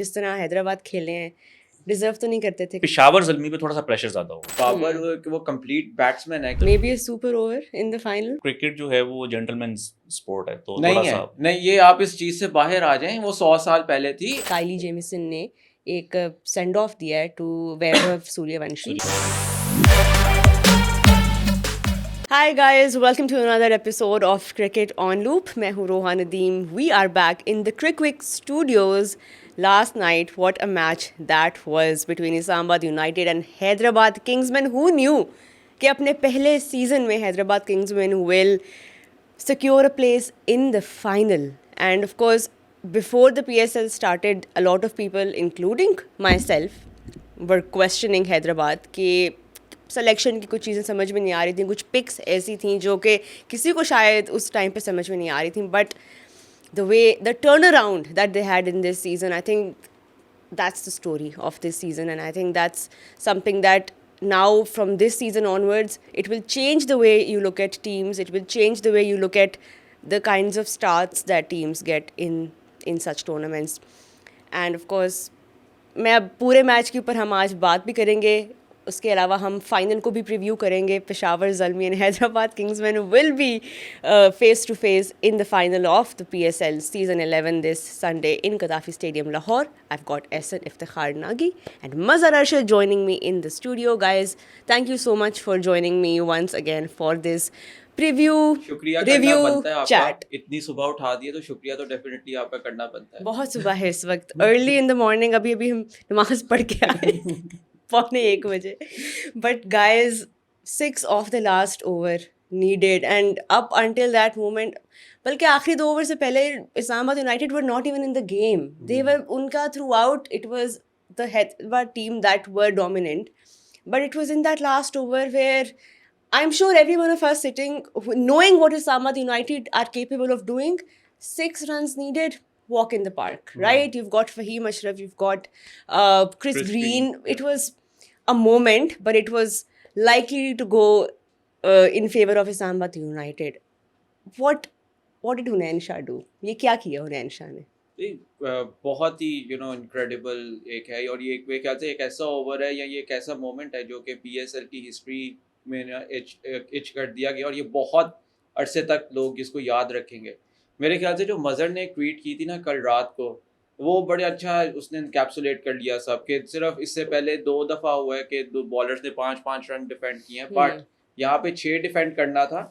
जिस तरह हैदराबाद खेले हैं डिजर्व तो नहीं करते थे। पेशावर ज़ल्मी पे थोड़ा सा प्रेशर ज़्यादा होगा। बाबर वो कंप्लीट बैट्समैन है। May be a super over in the final. Cricket जो है वो जेंटलमैन स्पोर्ट है, तो नहीं थोड़ा है, सा नहीं, ये आप इस चीज से बाहर आ जाएं, वो 100 साल पहले थी। काइली जेमिसन ने एक सेंड ऑफ दिया है to Vaibhav Suryavanshi. Hi guys, welcome to another episode of Cricket on Loop. मैं हूँ रोहा Nadeem. We are back in the Crickwick Studios. Last night, what a match that was between Islamabad United and Hyderabad Kingsmen. Who knew कि अपने पहले season में Hyderabad Kingsmen will secure a place in the final. And of course, before the PSL started, a lot of people, including myself, were questioning Hyderabad कि selection की कुछ चीज़ें समझ में नहीं आ रही थी, कुछ पिक्स ऐसी थी जो कि किसी को शायद उस टाइम पे समझ में नहीं आ रही थी. But the way the turn around that they had in this season, I think that's the story of this season, and I think that's something that now from this season onwards it will change the way you look at teams. It will change the way you look at the kinds of starts that teams get in such tournaments. And of course मैं अब पूरे match के ऊपर हम आज बात भी करेंगे, उसके अलावा हम फाइनल को भी प्रीव्यू करेंगे. Peshawar Zalmi and Hyderabad Kingsmen will be face to face in the final of the PSL season 11 this Sunday in Gaddafi stadium Lahore. I've got Ehsan Iftikhar Nagi and Mazhar Arshad joining me in the studio. Guys, thank you so much for joining me once again for this preview शुक्रिया review करना बनता है आपका। chat. इतनी सुबह उठा दिए तो शुक्रिया तो डेफिनेटली आपका करना बनता है। बहुत सुबह है इस वक्त, अर्ली इन द मॉर्निंग. अभी हम नमाज पढ़ के आए 1:45 बजे. But guys 6 of the last over needed end up until that moment, बल्कि आखिरी 2 ओवर से पहले Islamabad United were not even in the game. They were उनका throughout it was the Hyderabad team that were dominant, but it was in that last over where I'm sure every one of us sitting, knowing what Islamabad United are capable of doing, 6 runs needed, walk in the park, right? You've got Fahim Ashraf, you've got Chris Green. It was a moment, but it was likely to go in favor of Islamabad United. What did Hunain Shah do? ये क्या किया हुनैन शाह ने? बहुत ही incredible एक है, और ये मेरे ख्याल से एक ऐसा ओवर है या ये एक ऐसा मोमेंट है जो कि PSL की हिस्ट्री में इच कर दिया गया, और ये बहुत अरसे तक लोग इसको याद रखेंगे. मेरे ख्याल से जो मज़हर ने ट्वीट की थी ना कल रात को, वो बड़े अच्छा उसने इनकैप्सुलेट कर लिया सब, कि सिर्फ इससे पहले 2 दफ़ा हुआ है कि 2 बॉलर्स ने 5-5 रन डिफेंड किए हैं, बट यहाँ पे 6 डिफेंड करना था,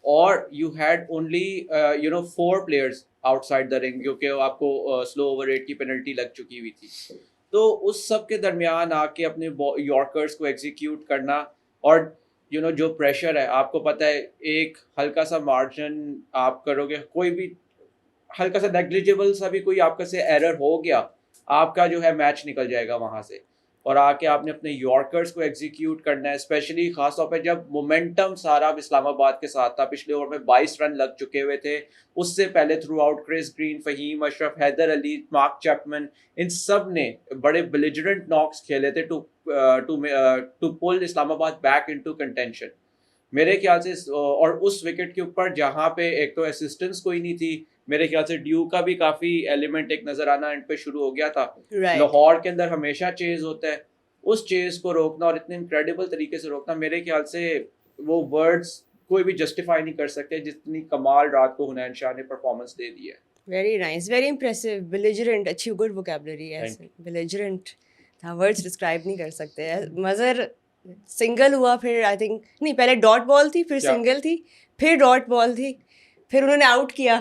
और you had only 4 players outside the ring, क्योंकि आपको स्लो ओवर रेट की पेनल्टी लग चुकी हुई थी. तो उस सब के दरमियान आके अपने यॉर्कर्स को एग्जीक्यूट करना, और जो प्रेशर है, आपको पता है एक हल्का सा मार्जिन आप करोगे, कोई भी हल्का सा नेग्लिजिबल सा भी कोई आपका से एरर हो गया, आपका जो है मैच निकल जाएगा वहाँ से. और आके आपने अपने यॉर्कर्स को एग्जीक्यूट करना है, स्पेशली खास तौर पे जब मोमेंटम सारा इस्लामाबाद के साथ था. पिछले ओवर में 22 रन लग चुके हुए थे, उससे पहले throughout Chris Green, Faheem Ashraf, Haider Ali, Mark Chapman, इन सब ने बड़े बेलिजरेंट नॉक्स खेले थे to pull Islamabad back into contention. मेरे ख्याल से और उस विकेट के ऊपर जहाँ पे एक तो असिस्टेंस कोई नहीं थी, मेरे ख्याल से ड्यू का भी काफ़ी एलिमेंट एक नज़र आना एंड पे शुरू हो गया था. लाहौर के अंदर हमेशा चेज होता है, उस चेज को रोकना और इतने इनक्रेडिबल तरीके से रोकना, मेरे ख्याल से वो वर्ड्स कोई भी जस्टिफाई नहीं कर सकते जितनी कमाल रात को हुनैन शाह ने परफॉर्मेंस दे दी है. Very nice, very impressive. Belligerent, अच्छी गुड वोकैबुलरी है. बेलिजरेंट वर्ड्स डिस्क्राइब नहीं कर सकते. मज़र सिंगल हुआ, फिर आई थिंक नहीं, पहले डॉट बॉल थी, फिर सिंगल थी, फिर डॉट बॉल थी, फिर उन्होंने आउट किया,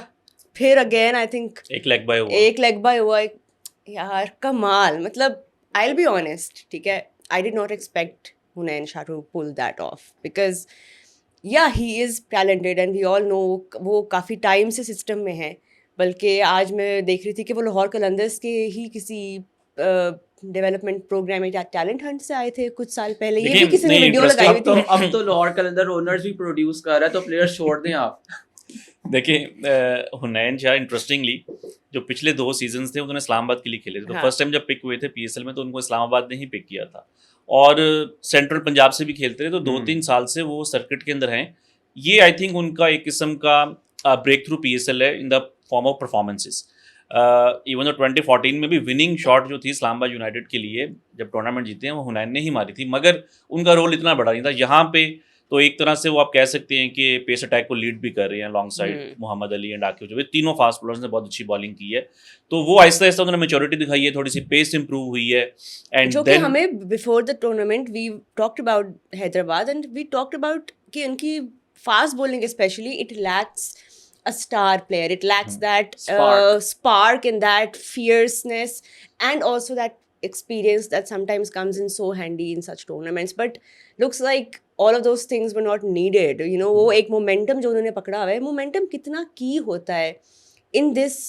फिर अगेन आई थिंक एक लेग बाय हुआ. यार कमाल. मतलब आई विल बी ऑनेस्ट, ठीक है, I did not expect Hunain Shah to pull that off, because yeah he is talented and we all know वो काफ़ी टाइम से सिस्टम में है. बल्कि आज मैं देख रही थी कि वो लाहौर कलंदर्स के ही किसी डेवलपमेंट प्रोग्राम में टैलेंट हंट से आए थे कुछ साल पहले. ये भी किसी ने वीडियो लगाई हुई थी. अब तो लाहौर कलंदर ओनर्स भी प्रोड्यूस कर रहा है, तो प्लेयर्स छोड़ दें आप. देखिए हुनैन शाह इंटरेस्टिंगली जो पिछले 2 सीजन्स थे उन्होंने इस्लामाबाद के लिए खेले थे. तो फर्स्ट टाइम जब पिक हुए थे PSL में तो उनको इस्लामाबाद ने ही पिक किया था, और सेंट्रल पंजाब से भी खेलते थे. तो 2-3 साल से वो सर्किट के अंदर हैं. ये आई थिंक उनका एक किस्म का ब्रेक थ्रू PSL है in the form of performances. Even तो 2014 में भी विनिंग शॉट जो थी इस्लामाबाद यूनाइटेड के लिए जब टूर्नामेंट जीते हैं वो हुनैन ने ही मारी थी, मगर उनका रोल इतना बड़ा नहीं था। यहाँ पे तो एक तरह से वो आप कह सकते हैं कि पेस अटैक को लीड भी कर रहे हैं long side Mohammad Ali and Aqib जो तीनों फास्ट बॉलर्स ने बहुत अच्छी बॉलिंग की है, तो वो आहिस्ता आहिस्ता उन्होंने मेच्योरिटी दिखाई है, थोड़ी सी पेस इंप्रूव हुई है। एंड जो कि देन हमें before the tournament we talked about Hyderabad and we talked about कि उनकी fast bowling specially it lacks a star player, it lacks that spark and that fierceness and also that experience that sometimes comes in so handy in such tournaments, but looks like all of those things were not needed, you know. वो एक momentum जो उन्होंने पकड़ा हुआ है, momentum कितना key होता है in this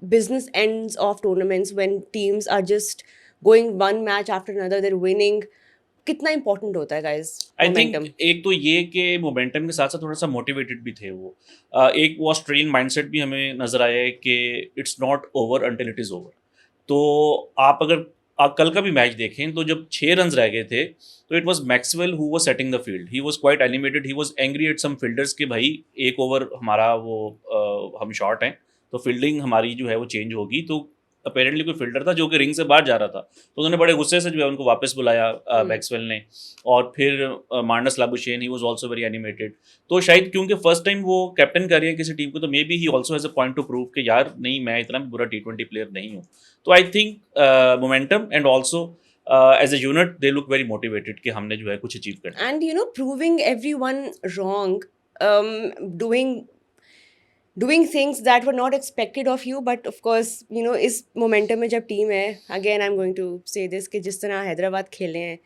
business ends of tournaments when teams are just going one match after another, they're winning. कितना इंपॉर्टेंट होता है गाइस आई मोमेंटम? थिंक एक तो ये कि मोमेंटम के साथ साथ थोड़ा सा मोटिवेटेड भी थे वो। एक वो ऑस्ट्रेलियन माइंडसेट भी हमें नजर आया है कि it's not over until it is over. तो आप अगर आप कल का भी मैच देखें तो जब 6 रन रह गए थे तो it was Maxwell who was setting the field, he was quite animated, he was angry at some fielders कि भाई एक ओवर हमारा वो हम शॉर्ट हैं तो फील्डिंग हमारी जो है वो चेंज होगी। तो अपेरेंटली कोई फील्डर था जो कि रिंग से बाहर जा रहा था, तो उन्होंने बड़े गुस्से से जो है उनको वापस बुलाया मैक्सवेल ने। और फिर Marnus Labuschagne he was also very animated. तो शायद क्योंकि फर्स्ट टाइम वो कैप्टन कर रहे हैं किसी टीम को, तो may be he also has a point two prove कि यार नहीं, मैं इतना भी बुरा T20 प्लेयर नहीं हूँ। तो I think momentum and also as a unit they look very motivated कि हमने जो है कुछ अचीव करना है। And you know, proving everyone wrong, doing things that were not expected of you, but of course, you know, इस momentum में जब टीम है, again I'm going to say this कि जिस तरह हैदराबाद खेले हैं,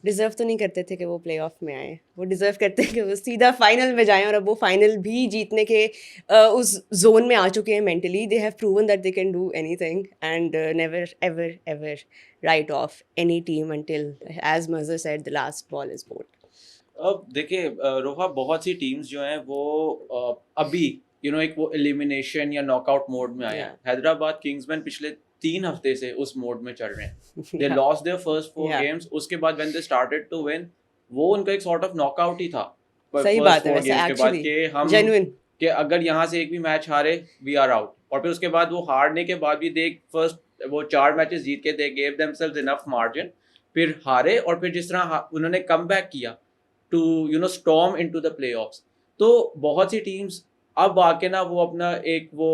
डिजर्व तो नहीं करते थे कि वो प्ले ऑफ में आए, वो डिजर्व करते हैं कि वो सीधा फाइनल में जाएं, और अब वो फाइनल भी जीतने के उस जोन में आ चुके हैं mentally. They have proven that they can do anything and never ever ever right of any team until, as Mazhar said, the last ball is bowled. अब देखिए रोहा, बहुत सी टीम्स जो हैं वो अभी एक वो एलिमिनेशन या नॉकआउट मोड में आए हैं। हैदराबाद किंग्समैन पिछले 3 हफ्ते से उस मोड में चल रहे हैं। They lost their first 4 games, उसके बाद when they started to win, वो उनका एक सॉर्ट ऑफ नॉकआउट ही था। सही बात है वैसे एक्चुअली, जेन्युइन कि अगर यहाँ से एक भी मैच हारे वी आर आउट। और फिर उसके बाद वो हारने के बाद भी दे फर्स्ट वो 4 मैचेस जीत के they gave themselves enough margin, फिर हारे और फिर जिस तरह उन्होंने कम बैक किया to storm into the playoffs. तो बहुत सी टीम्स अब आके ना वो अपना एक वो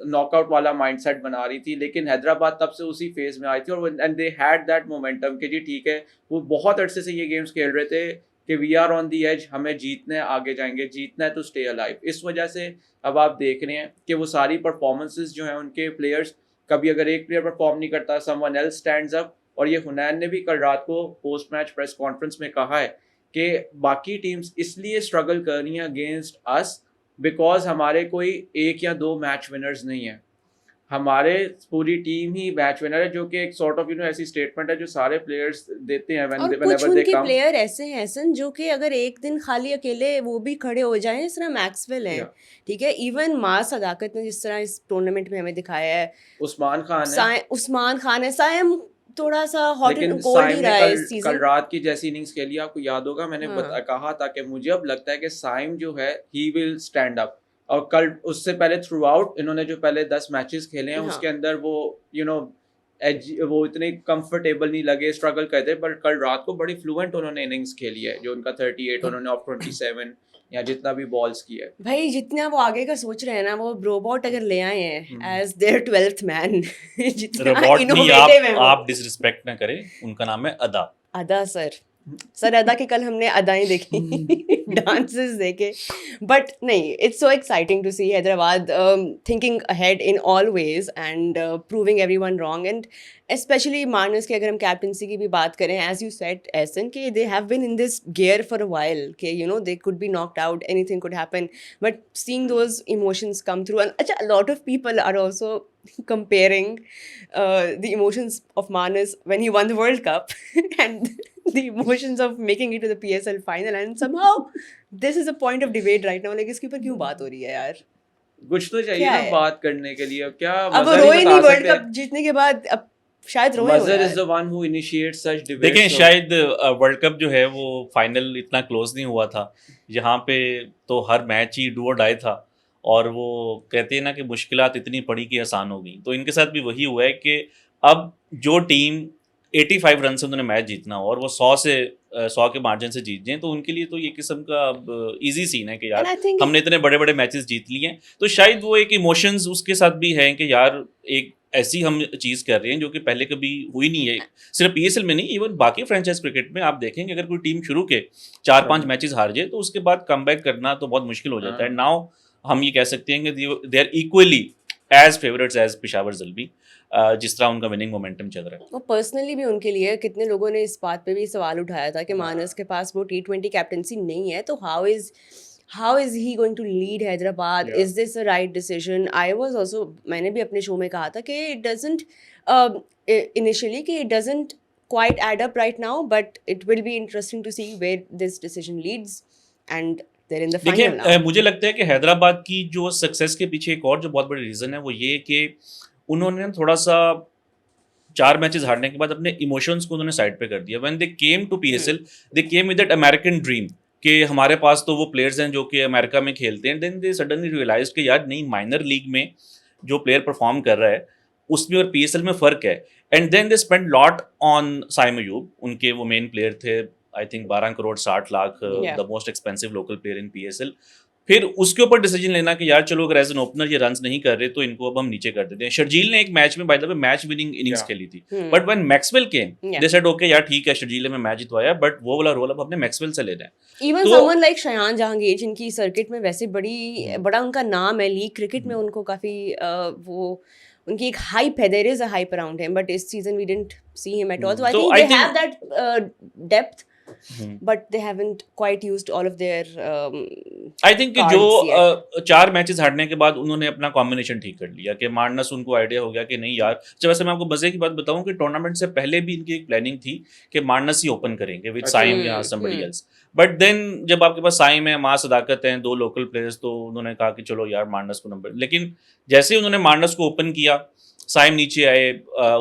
नॉकआउट वाला माइंडसेट बना रही थी, लेकिन हैदराबाद तब से उसी फेज में आई थी और and they had that momentum कि जी ठीक है, वो बहुत अरसे से ये गेम्स खेल रहे थे कि we are on the edge, हमें जीतना है, आगे जाएंगे, जीतना है तो स्टे अलाइव। इस वजह से अब आप देख रहे हैं कि वो सारी परफॉर्मेंसेस जो हैं उनके प्लेयर्स, कभी अगर एक प्लेयर परफॉर्म नहीं करता समवन एल्स स्टैंड्स अप। और ये हुनैन ने भी कल रात को पोस्ट मैच प्रेस कॉन्फ्रेंस में कहा है कि बाकी टीम्स इसलिए स्ट्रगल कर रही हैं अगेंस्ट अस बिकॉज हमारे कोई 1 या 2 मैच विनर्स नहीं है, हमारे पूरी टीम ही मैच विनर है, जो कि एक सॉर्ट ऑफ ऐसी स्टेटमेंट है जो सारे प्लेयर्स देते हैं और कुछ उनके प्लेयर ऐसे हैं हसन जो कि अगर एक दिन खाली अकेले वो भी खड़े हो जाएं, जिस तरह मैक्सवेल हैं, ठीक है, इवन मां सदाकत ने जिस तरह इस टूर्नामेंट में हमें दिखाया है, उस्मान खान है, सायम थोड़ा सा हॉट एंड कोल्ड ही रहा है इस सीजन। कल रात की जैसी इनिंग्स खेली, आपको याद होगा मैंने कहा था कि मुझे अब लगता है कि साइम जो है ही विल स्टैंड अप। और कल उससे पहले थ्रू आउट इन्होंने जो पहले 10 मैचेस खेले हैं उसके अंदर वो वो इतने कंफर्टेबल नहीं लगे, स्ट्रगल करते, पर कल रात को बड़ी फ्लुएंट उन्होंने इनिंग्स खेली है, जो उनका 38 उन्होंने ऑफ 27 या जितना भी बॉल्स किया है। भाई जितना वो आगे का सोच रहे हैं ना, वो रोबोट अगर ले आए हैं एज देयर 12th मैन, जितना इनोवेटिव है, आप डिसरिस्पेक्ट ना करें, उनका नाम है अदा सर अदा की कल हमने अदाएं देखी, डांसेस देखे, बट नहीं, it's so exciting to see Hyderabad thinking ahead in all ways and proving everyone wrong, and specially Marnus की अगर हम कैप्टनसी की भी बात करें, एज यू सेड एहसन, कि they have been in this gear for a while, कि they could be knocked out, anything could happen, but seeing those emotions come through, अच्छा, a lot of people are also comparing the emotions of Manas when he won the World Cup and the emotions of making it to the PSL final, and somehow this is a point of debate right now, like इसके ऊपर क्यों बात हो रही है यार? कुछ तो चाहिए ना बात करने के लिए। अब क्या अब रोए नहीं वर्ल्ड कप जीतने के बाद, अब शायद रोए। Mazhar is the one who initiates such debates. देखें, शायद वर्ल्ड कप जो है वो फाइनल इतना क्लोज नहीं हुआ था, यहाँ पे तो हर मैच ही डू और डाई था, और वो कहते हैं ना कि मुश्किलात इतनी पड़ी कि आसान हो गई, तो इनके साथ भी वही हुआ है कि अब जो टीम 85 रन से उन्होंने मैच जीतना हो और वो 100 के मार्जिन से जीत जाएं, तो उनके लिए तो ये किस्म का अब ईजी सीन है कि And यार I think हमने इतने बड़े बड़े मैचेस जीत लिए हैं, तो शायद वो एक इमोशंस उसके साथ भी हैं कि यार एक ऐसी हम चीज़ कर रहे हैं जो कि पहले कभी हुई नहीं है, सिर्फ पीएसएल में नहीं, इवन बाकी फ्रेंचाइज क्रिकेट में आप देखेंगे अगर कोई टीम शुरू के 4-5 मैचेस हार जाए तो उसके बाद कमबैक करना तो बहुत मुश्किल हो जाता है। हाँ। नाउ हम ये कह सकते हैं कि they are equally as favourites as Peshawar Zalmi, जिस तरह उनका विनिंग मोमेंटम चल रहा है। वो पर्सनली भी उनके लिए कितने लोगों ने इस बात पे भी सवाल उठाया था कि मानस के पास वो T20 कैप्टनसी नहीं है, तो how is he going to lead Hyderabad, Yeah. Is this a right decision? I was also, मैंने भी अपने शो में कहा था कि इट डजंट इनिशियली कि it doesn't quite add up right now, but it will be interesting to see where this decision leads, and they're in the देखिए final now. मुझे लगता है कि हैदराबाद की जो सक्सेस के पीछे एक और जो बहुत बड़ी रीज़न है वो ये कि उन्होंने थोड़ा सा 4 मैचेस हारने के बाद अपने इमोशंस को उन्होंने साइड पे कर दिया। When they came to PSL they came with that American dream कि हमारे पास तो वो प्लेयर्स हैं जो कि अमेरिका में खेलते हैं, देन दे सडनली रियलाइज्ड कि यार नहीं, माइनर लीग में जो प्लेयर परफॉर्म कर रहा है उसमें और पीएसएल में फ़र्क है। And then they spend lot on Saim Ayub, उनके वो मेन प्लेयर थे, I think 12 crore 60 lakh, Yeah. The most expensive local player in PSL. फिर उसके ऊपर डिसीजन लेना कि यार चलो अगर एज एन ओपनर ये रन्स नहीं कर रहे तो इनको अब हम नीचे कर देते हैं। शर्जील ने एक मैच में by the way match winning innings Yeah. खेली थी, Hmm. But when Maxwell came Yeah. They said okay यार ठीक है, शर्जील ने मैच जितवाया बट वो वाला रोल अब अपने मैक्सवेल से ले रहे हैं। इवन तो- समवन लाइक शयान जहांगीर, जिनकी सर्किट में वैसे बड़ा उनका नाम है, लीग क्रिकेट में उनको काफी वो उनकी एक हाइप है, there is a hype around him, but this season we didn't see him at all, so I So think I they think- have that depth, but they haven't quite used all of their I think cards जो 4 matches हारने के बाद उन्होंने अपना combination ठीक कर लिया कि मार्नस, उनको आइडिया हो गया कि नहीं यार। अच्छा वैसे मैं आपको मजे की बात बताऊं कि टूर्नामेंट से पहले भी इनकी एक प्लानिंग थी कि मार्नस ही ओपन करेंगे विद अच्छा। साइम या समबडी एल्स, बट देन जब आपके पास साइम है, मां सदाकत हैं, 2 लोकल प्लेयर्स, तो उन्होंने कहा कि चलो यार मार्नस को नंबर, लेकिन जैसे ही उन्होंने मार्नस को ओपन किया, साइम नीचे आए,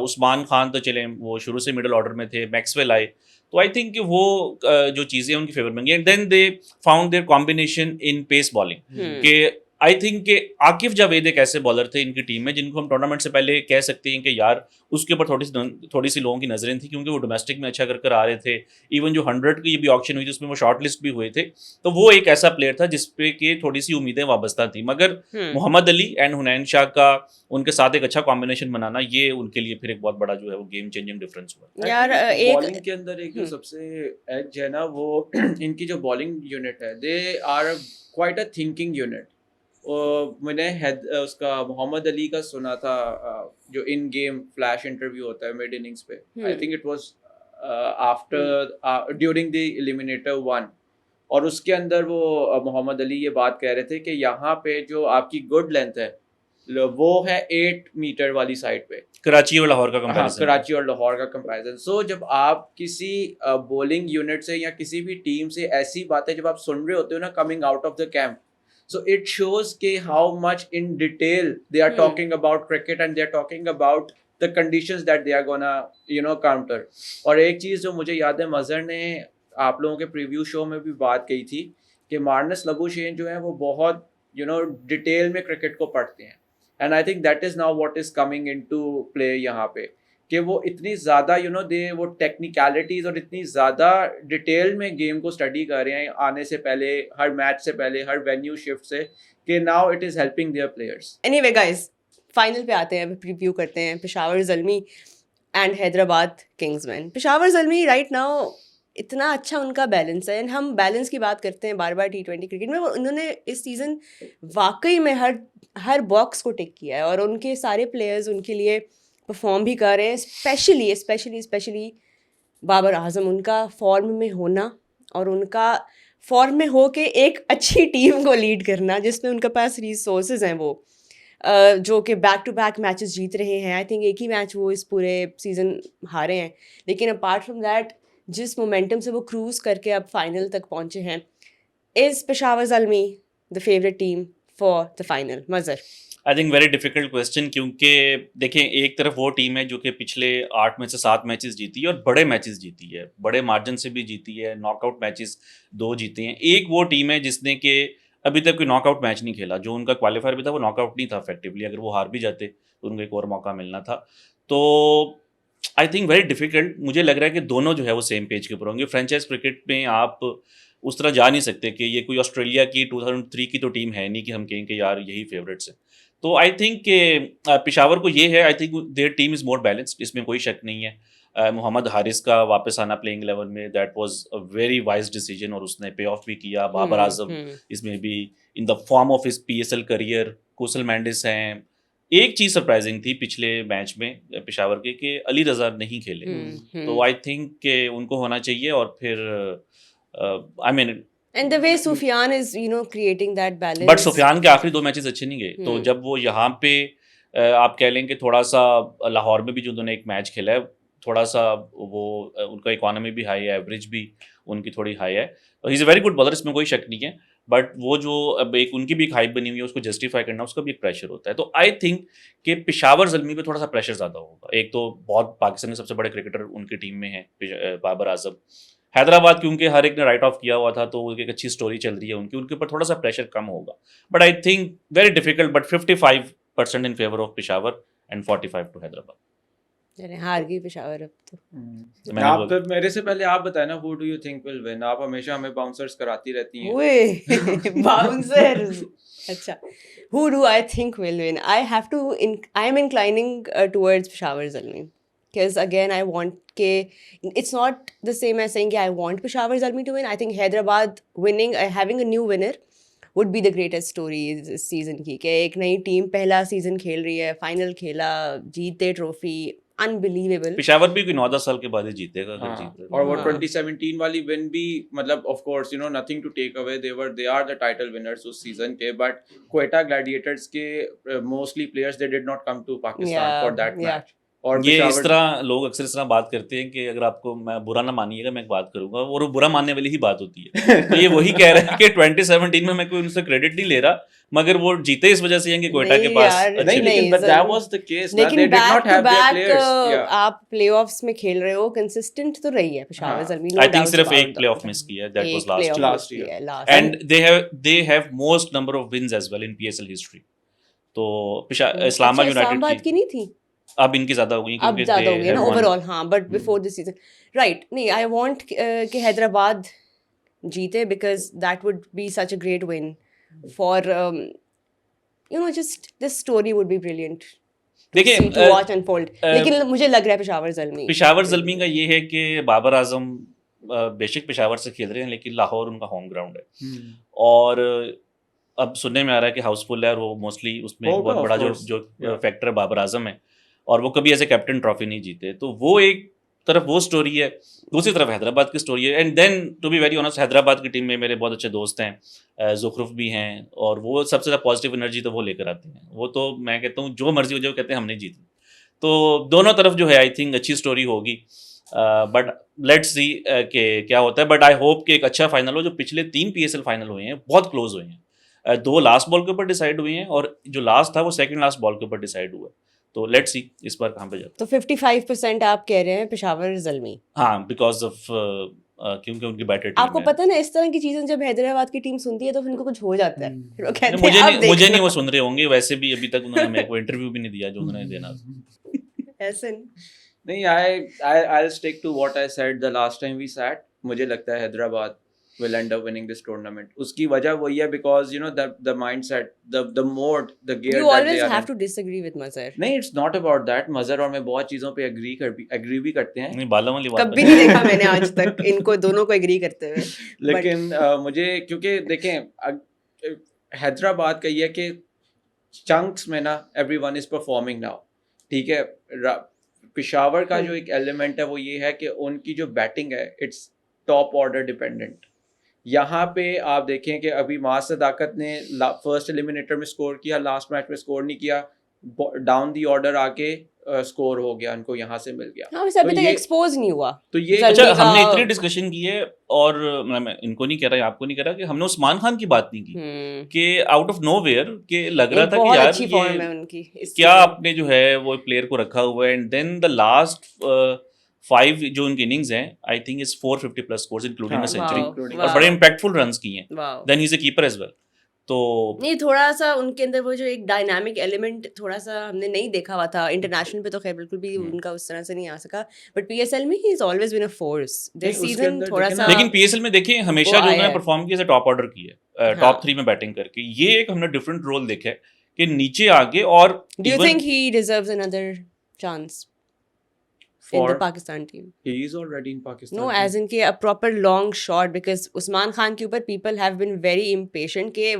उस्मान खान तो चले वो शुरू से मिडिल ऑर्डर में थे, मैक्सवेल आए, तो आई थिंक वो जो चीज़ें उनकी फेवर में गई। And then they found their combination in pace bowling के आई थिंक कि आकिफ जावेद एक ऐसे बॉलर थे इनकी टीम में जिनको हम टूर्नामेंट से पहले कह सकते हैं कि यार उसके ऊपर थोड़ी सी लोगों की नजरें थी, क्योंकि वो डोमेस्टिक में अच्छा कर आ रहे थे। इवन जो 100 की भी ऑक्शन हुई थी उसमें वो शॉर्ट लिस्ट भी हुए थे, तो वो एक ऐसा प्लेयर था जिसपे कि थोड़ी सी उम्मीदें वाबस्ता थी। मगर मोहम्मद अली एंड हुनैन शाह का उनके साथ एक अच्छा कॉम्बिनेशन बनाना, ये उनके लिए फिर एक बहुत बड़ा जो है वो गेम चेंजिंग डिफरेंस हुआ। यार बॉलिंग एक के अंदर एक जो सबसे एज है ना, वो इनकी जो बॉलिंग यूनिट है, they are quite a thinking unit. मैंने उसका मोहम्मद अली का सुना था, जो इन गेम फ्लैश इंटरव्यू होता है मिड इनिंग्स पे, I think it was after during the eliminator 1, और उसके अंदर वो मोहम्मद अली ये बात कह रहे थे कि यहाँ पे जो आपकी गुड लेंथ है वो है 8 मीटर वाली साइड पे, कराची और लाहौर का हाँ, कंपैरिजन। कराची और लाहौर का कंपैरिजन। सो जब आप किसी बॉलिंग यूनिट से या किसी भी टीम से ऐसी बातें जब आप सुन रहे होते हो ना coming out of the camp, so it shows के how much in detail they are talking about cricket and they are talking about the conditions that they are gonna counter. और एक चीज़ जो मुझे याद है, मजहर ने आप लोगों के प्रीव्यू शो में भी बात कही थी कि मार्नस लबुशेन जो है वो बहुत डिटेल में क्रिकेट को पढ़ते हैं, and I think that is now what is coming into play यहाँ पे, कि वो इतनी ज़्यादा दे वो टेक्निकलिटीज़ और इतनी ज़्यादा डिटेल में गेम को स्टडी कर रहे हैं आने से पहले, हर मैच से पहले, हर वेन्यू शिफ्ट से, कि now it is helping their players. Anyway guys, final पे आते हैं, प्रीव्यू करते हैं Peshawar Zalmi and Hyderabad Kingsmen. Peshawar Zalmi right now इतना अच्छा उनका बैलेंस है, एंड हम बैलेंस की बात करते हैं बार बार T20 क्रिकेट में, उन्होंने इस सीज़न वाकई में हर बॉक्स को टिक किया है, और उनके सारे प्लेयर्स उनके लिए परफॉर्म भी कर रहे हैं। स्पेशली बाबर आजम, उनका फॉर्म में होना और उनका फॉर्म में हो के एक अच्छी टीम को लीड करना जिसमें उनके पास रिसोर्सेज हैं, वो जो कि बैक टू बैक मैचेस जीत रहे हैं। आई थिंक एक ही मैच वो इस पूरे सीज़न हारे हैं, लेकिन अपार्ट फ्रॉम दैट जिस मोमेंटम से वो क्रूज करके अब फाइनल तक पहुंचे हैं, is Peshawar Zalmi the favourite team for the final? Mazhar, I think very difficult question, क्योंकि देखें एक तरफ वो टीम है जो कि पिछले 8 में से 7 मैचेस जीती है और बड़े मैचेस जीती है, बड़े मार्जिन से भी जीती है, नॉकआउट मैचेस 2 जीते हैं। एक वो टीम है जिसने कि अभी तक कोई नॉकआउट मैच नहीं खेला। जो उनका क्वालिफायर भी था वो नॉकआउट नहीं था इफेक्टिवली, अगर वो हार भी जाते तो उनको एक और मौका मिलना था। तो आई थिंक वेरी डिफिकल्ट। मुझे लग रहा है कि दोनों जो है वो सेम पेज के ऊपर होंगे। फ्रेंचाइज क्रिकेट में आप उस तरह जा नहीं सकते कि ये कोई ऑस्ट्रेलिया की 2003 की तो टीम है नहीं कि हम कहें कि यार यही फेवरेट्स है। तो आई थिंक कि पेशावर को ये है, I think their team is more balanced, इसमें कोई शक नहीं है। मोहम्मद हारिस का वापस आना प्लेइंग 11 में, that was a very wise decision और उसने पे ऑफ भी किया। बाबर आजम इसमें भी in the form of his PSL career. Kusal Mendes हैं। एक चीज़ सरप्राइजिंग थी पिछले मैच में पेशावर के कि अली रज़ा नहीं खेले। तो आई थिंक कि उनको होना चाहिए। और फिर I mean And the way Sufyan is, creating that balance. But Sufyan के आखिरी 2 मैचेस अच्छे नहीं गए। तो जब वो यहाँ पे आप कह लें कि थोड़ा सा लाहौर में भी जो उन्होंने एक मैच खेला है, थोड़ा सा वो उनका इकोनॉमी भी हाई है, एवरेज भी उनकी थोड़ी हाई है। He is a very good bowler, इसमें कोई शक नहीं है। बट वो जो अब एक उनकी भी एक हाइप बनी हुई है, उसको जस्टिफाई करना, उसका भी एक प्रेशर होता है। तो आई थिंक कि पेशावर ज़ल्मी पे थोड़ा सा प्रेशर ज़्यादा होगा। एक तो बहुत पाकिस्तान के सबसे बड़े क्रिकेटर उनकी टीम में है, बाबर आजम। हैदराबाद क्योंकि हर एक ने राइट ऑफ किया हुआ था, तो एक अच्छी स्टोरी चल रही है उनकी, उनके ऊपर थोड़ा सा प्रेशर कम होगा। But I think very difficult, but 55% in favour of Peshawar and 45 to Hyderabad. अरे हार गई पेशावर अब तो। तो मैंने आप बोला- तो मेरे से पहले आप बताए ना, who do you think will win? आप हमेशा हमें बाउंसर्स कराती रहती हैं। Wait, bouncers. अच्छा. Who do I think will win? I am inclining towards Peshawar Zalmi. Because again, I want it's not the same as saying I want Peshawar Zalmi to win. I think Hyderabad winning, having a new winner would be the greatest story इस season की, कि एक नई team पहला season खेल रही है, final खेला, जीते ट्रॉफी, अनबिलीवेबल। पेशावर भी कोई 9-10 साल के बाद ही जीतेगा अगर हाँ, जीते। और वो हाँ। 2017 वाली विन भी, मतलब of course nothing to take away, they are the title winners उस सीजन के। बट क्वेटा ग्लैडिएटर्स के mostly players they did not come to Pakistan for that Yeah. Match. और ये इस पेशावर तरह लोग अक्सर इस तरह बात करते हैं कि अगर आपको, मैं बुरा ना मानिएगा, मैं एक बात करूंगा और वो बुरा मानने वाली ही बात होती है। तो ये वही कह रहा है कि 2017 में मैं कोई उनसे क्रेडिट नहीं ले रहा, मगर वो जीते इस वजह से हैं कि क्वेटा के नहीं पास यार, अच्छे नहीं, लेकिन but that was the case ना, they लेकिन did back not to have their back players, yeah. आप प्लेऑफ्स में खेल रहे हो, कंसिस्टेंट तो रही है पेशावर हाँ। ज़ल्मी। आई थिंक सिर्फ एक प्लेऑफ मिस किया है, that was last year. And they have most number of wins as well in PSL history. तो इस्लामाबाद इस्लामाबाद की यूनाइटेड नहीं थी, अब इनकी ज्यादा हो गई अब क्योंकि ज्यादा हो they गया ना have won। ओवरऑल। हाँ, but before this season, right. नहीं, आई वांट कि हैदराबाद जीते, because that would be such a great win for just this story would be brilliant देखिए, टू वॉच अनफोल्ड। लेकिन मुझे लग रहा है पेशावर ज़ल्मी। पेशावर ज़ल्मी का ये है कि बाबर आजम बेशक पेशावर से खेल रहे हैं, लेकिन लाहौर उनका होम ग्राउंड है। और अब सुनने में आ रहा है कि हाउसफुल है, और वो मोस्टली उसमें एक होगा, बहुत of बड़ा course. जो Yeah. फैक्टर है बाबर आजम है, और वो कभी ऐसे कैप्टन ट्रॉफी नहीं जीते। तो वो एक तरफ वो स्टोरी है, दूसरी तरफ हैदराबाद की स्टोरी है। And then to be very honest, Hyderabad की टीम में मेरे बहुत अच्छे दोस्त हैं, ज़ुखरुफ भी हैं, और वो सबसे ज़्यादा पॉजिटिव एनर्जी तो वो लेकर आते हैं। वो तो मैं कहता हूँ जो मर्जी हो जाए, वो कहते हैं हम नहीं जीते। तो दोनों तरफ जो है आई थिंक अच्छी स्टोरी होगी। बट लेट्स सी कि क्या होता है। बट आई होप कि एक अच्छा फाइनल हो। जो पिछले 3 पीएसएल फाइनल हुए हैं बहुत क्लोज हुए हैं। 2 लास्ट बॉल के ऊपर डिसाइड हुए हैं, और जो लास्ट था वो सेकंड लास्ट बॉल के ऊपर डिसाइड हुआ है। तो लेट्स सी इस बार कहाँ पे जाता तो 55% आप कह रहे हैं पेशावर ज़ल्मी। है। हाँ, बिकॉज ऑफ क्योंकि उनकी बैटर टीम आपको पता है ना, इस तरह की चीजें जब हैदराबाद की टीम सुनती है तो फिर इनको कुछ हो जाता है, फिर वो कहते हैं मुझे अब मुझे नहीं देखना। वो सुन रहे होंगे। वैसे भी अभी तक उन्होंने मेरे को इंटरव्यू भी नहीं दिया जो उन्होंने देना था। ऐसे नहीं, I'll stick to what I said the last time we sat. मुझे लगता है Hyderabad will end up winning this tournament. उसकी वजह वही है because the mindset, the mode, the gear You that always they are have in. to disagree with Mazhar. नहीं, it's not about that. मजहर और मैं बहुत चीज़ों पे agree भी करते हैं। नहीं, बाला वाली बात कभी नहीं देखा मैंने आज तक इनको दोनों को एग्री करते हुए। लेकिन मुझे, क्योंकि देखें हैदराबाद का ये है कि चंक्स में ना everyone is performing now, ठीक है। पेशावर का जो एक एलिमेंट है वो ये है कि उनकी जो बैटिंग है इट्स टॉप ऑर्डर डिपेंडेंट। यहाँ पे आप देखें कि अभी मास सदाकत ने फर्स्ट एलिमिनेटर में स्कोर किया, लास्ट मैच में स्कोर नहीं किया, डाउन दी ऑर्डर आके स्कोर हो गया, उनको यहाँ से मिल गया। हाँ, वैसे अभी तो तक ये- एक्सपोज नहीं हुआ। तो ये जल्दी अच्छा, का- हमने इतनी डिस्कशन की है, और मैं इनको नहीं कह रहा, आपको नहीं कह रहा, कि हमने उस्मान खान की बात नहीं की कि आउट ऑफ नोवेयर के लग रहा एक था कि बहुत यार अच्छी फॉर्म है ये उनकी इस क्या season। आपने जो है वो प्लेयर को रखा हुआ है। एंड देन द लास्ट 5 जो उनकी इनिंग्स हैं, I think is 450 plus scores including a हाँ, सेंचुरी, including और wow. बड़े इंपैक्टफुल रन्स किए हैं। Wow. Then he is a keeper as well. तो नहीं, थोड़ा सा उनके अंदर वो जो एक डायनामिक एलिमेंट थोड़ा सा हमने नहीं देखा हुआ था। इंटरनेशनल पे तो खैर बिल्कुल भी उनका उस तरह से नहीं आ सका, बट पीएसएल में he is always been a force. नहीं, दिस उसके सीजन अंदर थोड़ा देखें सा ना, लेकिन पीएसएल में देखिए हमेशा वो जो आया उन्होंने है। परफॉर्म किया टॉप ऑर्डर की है, हाँ। टॉप 3 में बैटिंग करके, ये एक हमने डिफरेंट रोल देखा है कि नीचे आगे और do you even think he deserves another chance in the for Pakistan team? he is already in Pakistan No, team. as in कि a proper long shot, because Usman Khan के ऊपर people have been very impatient कि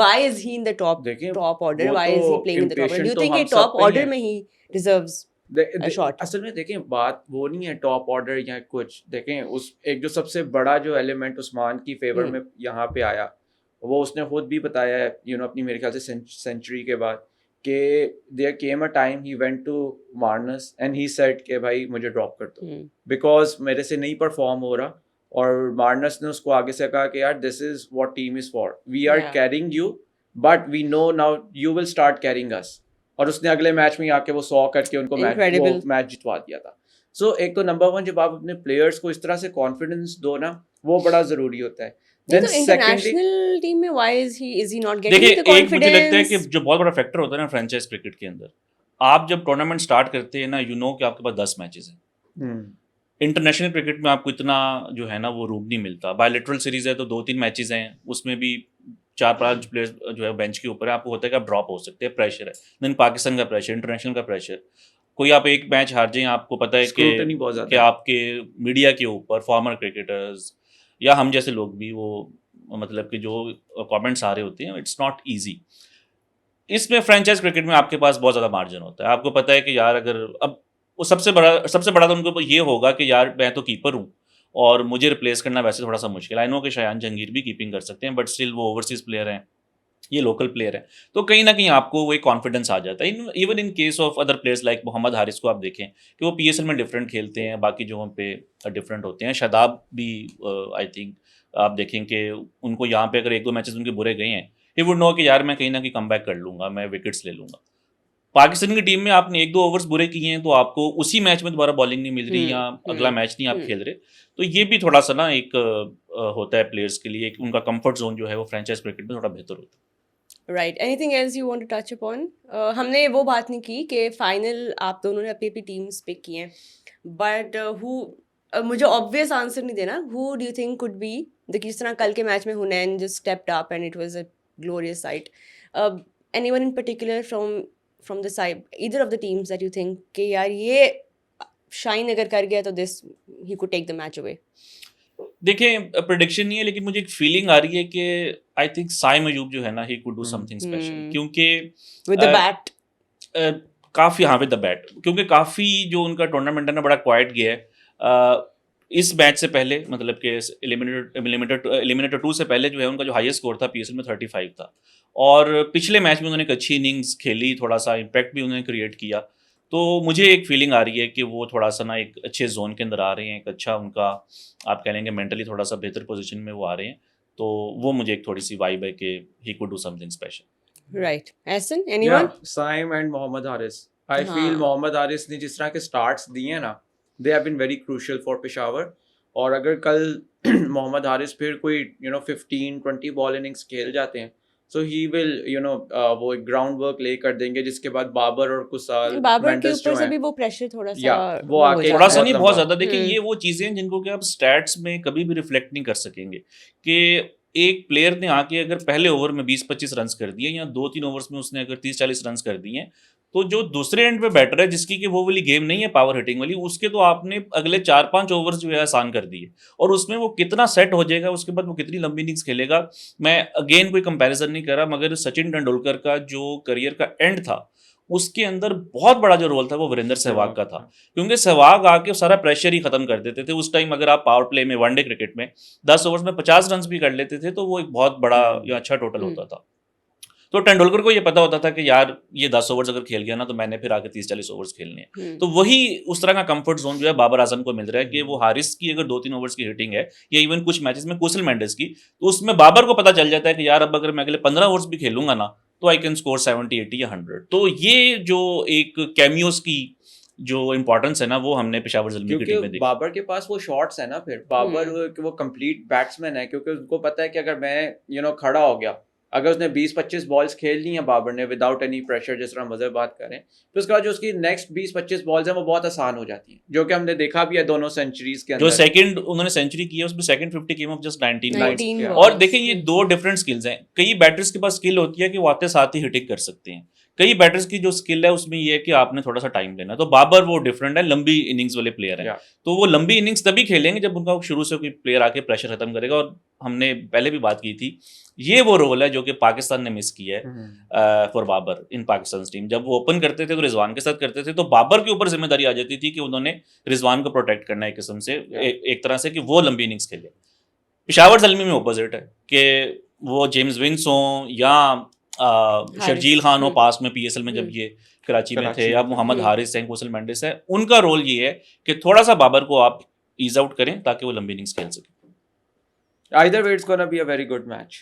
why is he in the देखिए, top order? वो Why तो is he playing in the top order? Do impatient you तो think हम कि सब top पे ही order हैं। में he deserves a shot? असल में देखें, बात वो नहीं है टॉप ऑर्डर या कुछ। देखें, उस एक जो सबसे बड़ा जो एलिमेंट उस्मान की फेवर में यहाँ पे आया, वो उसने खुद भी बताया है, अपनी मेरे ख्याल से सेंचुरी के बाद, कि there came a time he went to Marnus and he said कि भाई मुझे ड्रॉप कर दो, बिकॉज मेरे से नहीं परफॉर्म हो रहा। और मार्नस ने उसको आगे से कहा कि यार this is what team is for, we are Yeah. Carrying you, but we know now you will start carrying us. और उसने अगले मैच में आके वो 100 करके उनको Incredible. मैच जितवा दिया था। सो एक तो नंबर 1, जब आप अपने प्लेयर्स को इस तरह से कॉन्फिडेंस दो ना, वो बड़ा जरूरी होता है। नहीं, देन तो सेकेंडली, इंटरनेशनल टीम में why is he not getting देखिए, the एक मुझे लगता है कि confidence? जो बहुत बड़ा फैक्टर होता है ना फ्रेंचाइज क्रिकेट के अंदर, आप जब टूर्नामेंट स्टार्ट करते हैं ना, यू नो कि आपके पास 10 मैचेस हैं। इंटरनेशनल क्रिकेट में आपको इतना जो है ना वो रूम नहीं मिलता। बायलैटरल सीरीज है तो 2-3 मैचेस हैं, उसमें भी 4-5 प्लेयर्स जो है बेंच के ऊपर है, आपको होता है कि आप ड्रॉप हो सकते हैं, प्रेशर है। देन पाकिस्तान का प्रेशर, इंटरनेशनल का प्रेशर, कोई आप एक मैच हार जाएं, आपको पता है स्क्रूटनी बहुत कि ज्यादा है। आपके मीडिया के ऊपर फॉर्मर क्रिकेटर्स या हम जैसे लोग भी, वो मतलब कि जो कमेंट्स आ रहे होते हैं, इट्स नॉट ईजी। इसमें फ्रेंचाइज क्रिकेट में आपके पास बहुत ज़्यादा मार्जिन होता है। आपको पता है कि यार अगर अब वो सबसे बड़ा तो उनको ये होगा कि यार मैं तो कीपर हूँ और मुझे रिप्लेस करना वैसे थोड़ा सा मुश्किल। आई नो कि शायान जहांगीर भी कीपिंग कर सकते हैं, बट स्टिल वो ओवरसीज प्लेयर हैं, ये लोकल प्लेयर है, तो कहीं ना कहीं आपको वो एक कॉन्फिडेंस आ जाता है। Even in case of other players like Mohammad Haris को आप देखें कि वो पीएसएल में डिफरेंट खेलते हैं, बाकी जगहों पे डिफरेंट होते हैं। शादाब भी आई थिंक आप देखें कि उनको यहाँ पे अगर 1-2 मैचेस उनके बुरे गए हैं, ही वुड नो कि यार मैं कहीं ना कहीं कम बैक कर लूँगा, मैं विकेट्स ले लूँगा। पाकिस्तान की टीम में आपने 1-2 ओवर्स बुरे किए हैं तो आपको उसी मैच में दोबारा बॉलिंग नहीं मिल रही या अगला मैच नहीं आप खेल रहे, तो ये भी थोड़ा सा ना एक होता है प्लेयर्स के लिए, उनका कंफर्ट जोन जो है वो फ्रेंचाइज क्रिकेट में थोड़ा बेहतर होता है। Right, anything else you want to touch upon? हमने वो बात नहीं की कि फाइनल आप दोनों ने अपनी अपनी टीम्स पिक की हैं, बट मुझे ऑब्वियस आंसर नहीं देना, who do you think could be जिस तरह कल के मैच में Hunain just stepped up and it was a glorious sight, anyone in particular from the side, either of the teams that you think कि यार ये शाइन अगर कर गया तो this he could take the match away? देखिए, prediction नहीं है, लेकिन मुझे एक फीलिंग आ रही है कि आई थिंक साइम अयूब जो है ना, ही कुड डू समथिंग स्पेशल, क्योंकि विद द बैट काफ़ी, हाँ विद द बैट, क्योंकि काफ़ी जो उनका टूर्नामेंट है ना बड़ा क्वाइट गया है। इस मैच से पहले मतलब कि एलिमिनेटर 2 से पहले जो है उनका जो हाईएस्ट स्कोर था पीएसएल में 35 था, और पिछले मैच में उन्होंने एक अच्छी इनिंग्स खेली, थोड़ा सा इम्पैक्ट भी उन्होंने क्रिएट किया। तो मुझे एक फीलिंग आ रही है कि वो थोड़ा सा ना एक अच्छे जोन के अंदर आ रहे हैं, एक अच्छा उनका आप कह लेंगे मेंटली थोड़ा सा बेहतर पोजीशन में वो आ रहे हैं, तो वो मुझे एक थोड़ी सी वाइब है कि he could do something special. Right, Ehsan anyone? Saim and Mohammad Haris, I हाँ। फील मोहम्मद हारिस ने जिस तरह के स्टार्ट्स दिए हैं ना, they have been very crucial for Peshawar. और अगर कल मोहम्मद हारिस फिर कोई 15-20 बॉल इनिंग्स खेल जाते हैं, सो ही विल वो एक ग्राउंड वर्क ले कर देंगे, जिसके बाद बाबर और कुछ साल बाबर के मेंडिस ऊपर जो से हैं, भी वो प्रेशर थोड़ा सा या वो हो आके जाता थोड़ा है। सा नहीं, बहुत लंबा। ज्यादा। देखिए, ये वो चीजें हैं जिनको कि आप स्टैट्स में कभी भी रिफ्लेक्ट नहीं कर सकेंगे कि एक प्लेयर ने आके अगर पहले ओवर में 20-25 रन कर दिए या 2-3 ओवर्स में उसने अगर 30-40 रन कर दिए, तो जो दूसरे एंड पे बैटर है जिसकी कि वो वाली गेम नहीं है पावर हिटिंग वाली, उसके तो आपने अगले 4-5 ओवर्स जो है आसान कर दिए, और उसमें वो कितना सेट हो जाएगा, उसके बाद वो कितनी लंबी इनिंग्स खेलेगा। मैं अगेन कोई कंपैरिजन नहीं कर रहा, मगर सचिन तेंदुलकर का जो करियर का एंड था उसके अंदर बहुत बड़ा जो रोल था वो वीरेंद्र सहवाग का था, क्योंकि सहवाग आके सारा प्रेशर ही खत्म कर देते थे। उस टाइम अगर आप पावर प्ले में वनडे क्रिकेट में 10 ओवर्स में 50 रन भी कर लेते थे तो वो एक बहुत बड़ा या अच्छा टोटल होता था। तो तेंदुलकर को ये पता होता था कि यार ये 10 ओवर्स अगर खेल गया ना तो मैंने फिर आके 30-40 ओवर्स खेलने हैं। तो वही उस तरह का कंफर्ट जोन जो है बाबर आजम को मिल रहा है कि वो हारिस की अगर 2-3 ओवर्स की हिटिंग है, या इवन कुछ मैचेस में कुशल मेंडिस की, तो उसमें बाबर को पता चल जाता है कि यार अब अगर मैं अगले 15 ओवर्स भी खेलूंगा ना तो आई कैन स्कोर 70-80 या 100। तो ये जो एक कैमियोस की जो इंपॉर्टेंस है ना, वो हमने पेशावर ज़ल्मी की टीम में क्योंकि देखी। बाबर के पास वो शॉट्स है ना, फिर बाबर वो कंप्लीट बैट्समैन है, क्योंकि उनको पता है कि अगर मैं खड़ा हो गया, अगर उसने 20-25 बॉल्स खेल ली हैं बाबर ने विदाउट एनी प्रेशर, जिस तरह मज़हर बात करें, तो उसके बाद जो उसकी नेक्स्ट 20-25 बॉल्स हैं वो बहुत आसान हो जाती हैं, जो कि हमने देखा भी है दोनों सेंचुरीज के जो अंदर। सेकंड उन्होंने सेंचुरी की है उसमें second 50 came of just 19 balls. 19 Yeah. और balls. देखिए ये दो डिफरेंट स्किल्स हैं। कई बैटर्स के पास स्किल होती है कि वो आते साथ ही हिटिंग कर सकते हैं, कई बैटर्स की जो स्किल है उसमें ये है कि आपने थोड़ा सा टाइम लेना। तो बाबर वो डिफरेंट है, लंबी इनिंग्स वाले प्लेयर हैं। Yeah. तो वो लंबी इनिंग्स तभी खेलेंगे जब उनका शुरू से कोई प्लेयर आके प्रेशर खत्म करेगा। और हमने पहले भी बात की थी, ये वो रोल है जो कि पाकिस्तान ने मिस किया है for Babar in Pakistan team. जब वो ओपन करते थे तो रिजवान के साथ करते थे, तो बाबर के ऊपर जिम्मेदारी आ जाती थी कि उन्होंने रिजवान को प्रोटेक्ट करना है एक किस्म से, एक तरह से कि वो लंबी इनिंग्स खेले। पेशावर ज़ल्मी में ऑपोजिट है कि वो जेम्स विंस हों या शर्जील खान हो पास में पीएसएल में जब ये कराची में थे, या मोहम्मद हारिस हैं, कोसल मेंडिस है, उनका रोल ये है कि थोड़ा सा बाबर को आप ईज आउट करें ताकि वो लंबी इनिंग्स खेल सके। Either way, it's gonna be a very good match.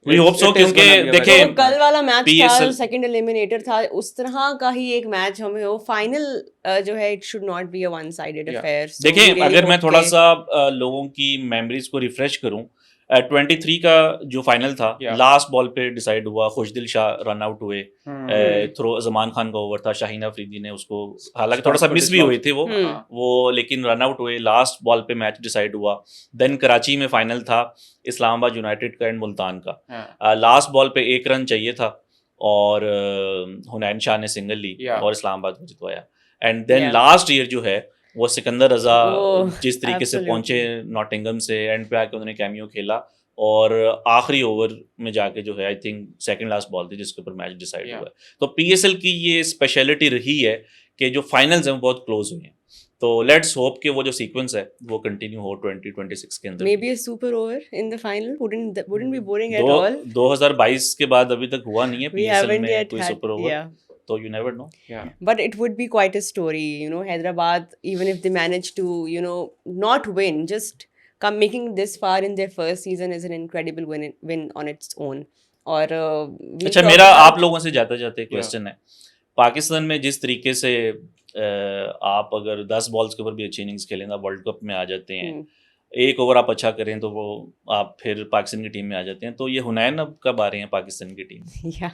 We hope so, It is क्योंकि gonna be a देखिए, very तो कल वाला मैच था, PSL सेकंड एलिमिनेटर था, उस तरह का ही एक मैच हमें हो। फाइनल जो है it should not be a one sided Yeah. Affair. देखिए अगर मैं थोड़ा सा लोगों की मेमोरीज को रिफ्रेश करूं, 23 का जो फाइनल था, Yeah. लास्ट बॉल पे डिसाइड हुआ, खुशदिल शाह रन आउट हुए, Hmm. थ्रो जमान खान का ओवर था, शाहीन अफरीदी ने उसको हालांकि Stop थोड़ा सा को मिस भी dislodge हुए थे वो हम्म। वो लेकिन रन आउट हुए, लास्ट बॉल पे मैच डिसाइड हुआ। देन कराची में फाइनल था इस्लामाबाद यूनाइटेड का एंड मुल्तान का, हाँ. लास्ट बॉल पे 1 रन चाहिए था और हुनैन शाह ने सिंगल ली Yeah. और इस्लामाबाद को जितवाया। And then Yeah. Last year जो है वो सिकंदर रजा Oh, जिस तरीके से absolutely. पहुंचे नॉटिंगम से, एंड पे आके उन्होंने कैमियो खेला और आखिरी ओवर में जाके जो है I think second last ball थी जिसके ऊपर मैच डिसाइड Yeah. हुआ है। तो पीएसएल की ये स्पेशलिटी रही है कि जो फाइनल्स हैं वो बहुत क्लोज हुए हैं। तो लेट्स होप कि वो जो सीक्वेंस है वो कंटिन्यू हो 2026 के अंदर। Maybe a super over in the final wouldn't be boring at दो all. 2022 के बाद अभी तक हुआ नहीं है We पीएसएल haven't में yet कोई had, सुपर ओवर, yeah. तो you never know. Yeah. But it would be quite a story, you know, Hyderabad, even if they manage to, you know, not win, just come making this far in their first season is an incredible win on its own. और we'll अच्छा, talk मेरा about- आप लोगों से जाते जाते question है, पाकिस्तान में जिस तरीके से आप अगर 10 बॉल्स के ऊपर भी अच्छी इनिंग्स खेलें तो वर्ल्ड कप में आ जाते हैं, एक ओवर आप अच्छा करें तो वो आप फिर पाकिस्तान की टीम में आ जाते हैं। तो ये हुनैन अब कब आ रहे हैं पाकिस्तान की टीम में? Yeah.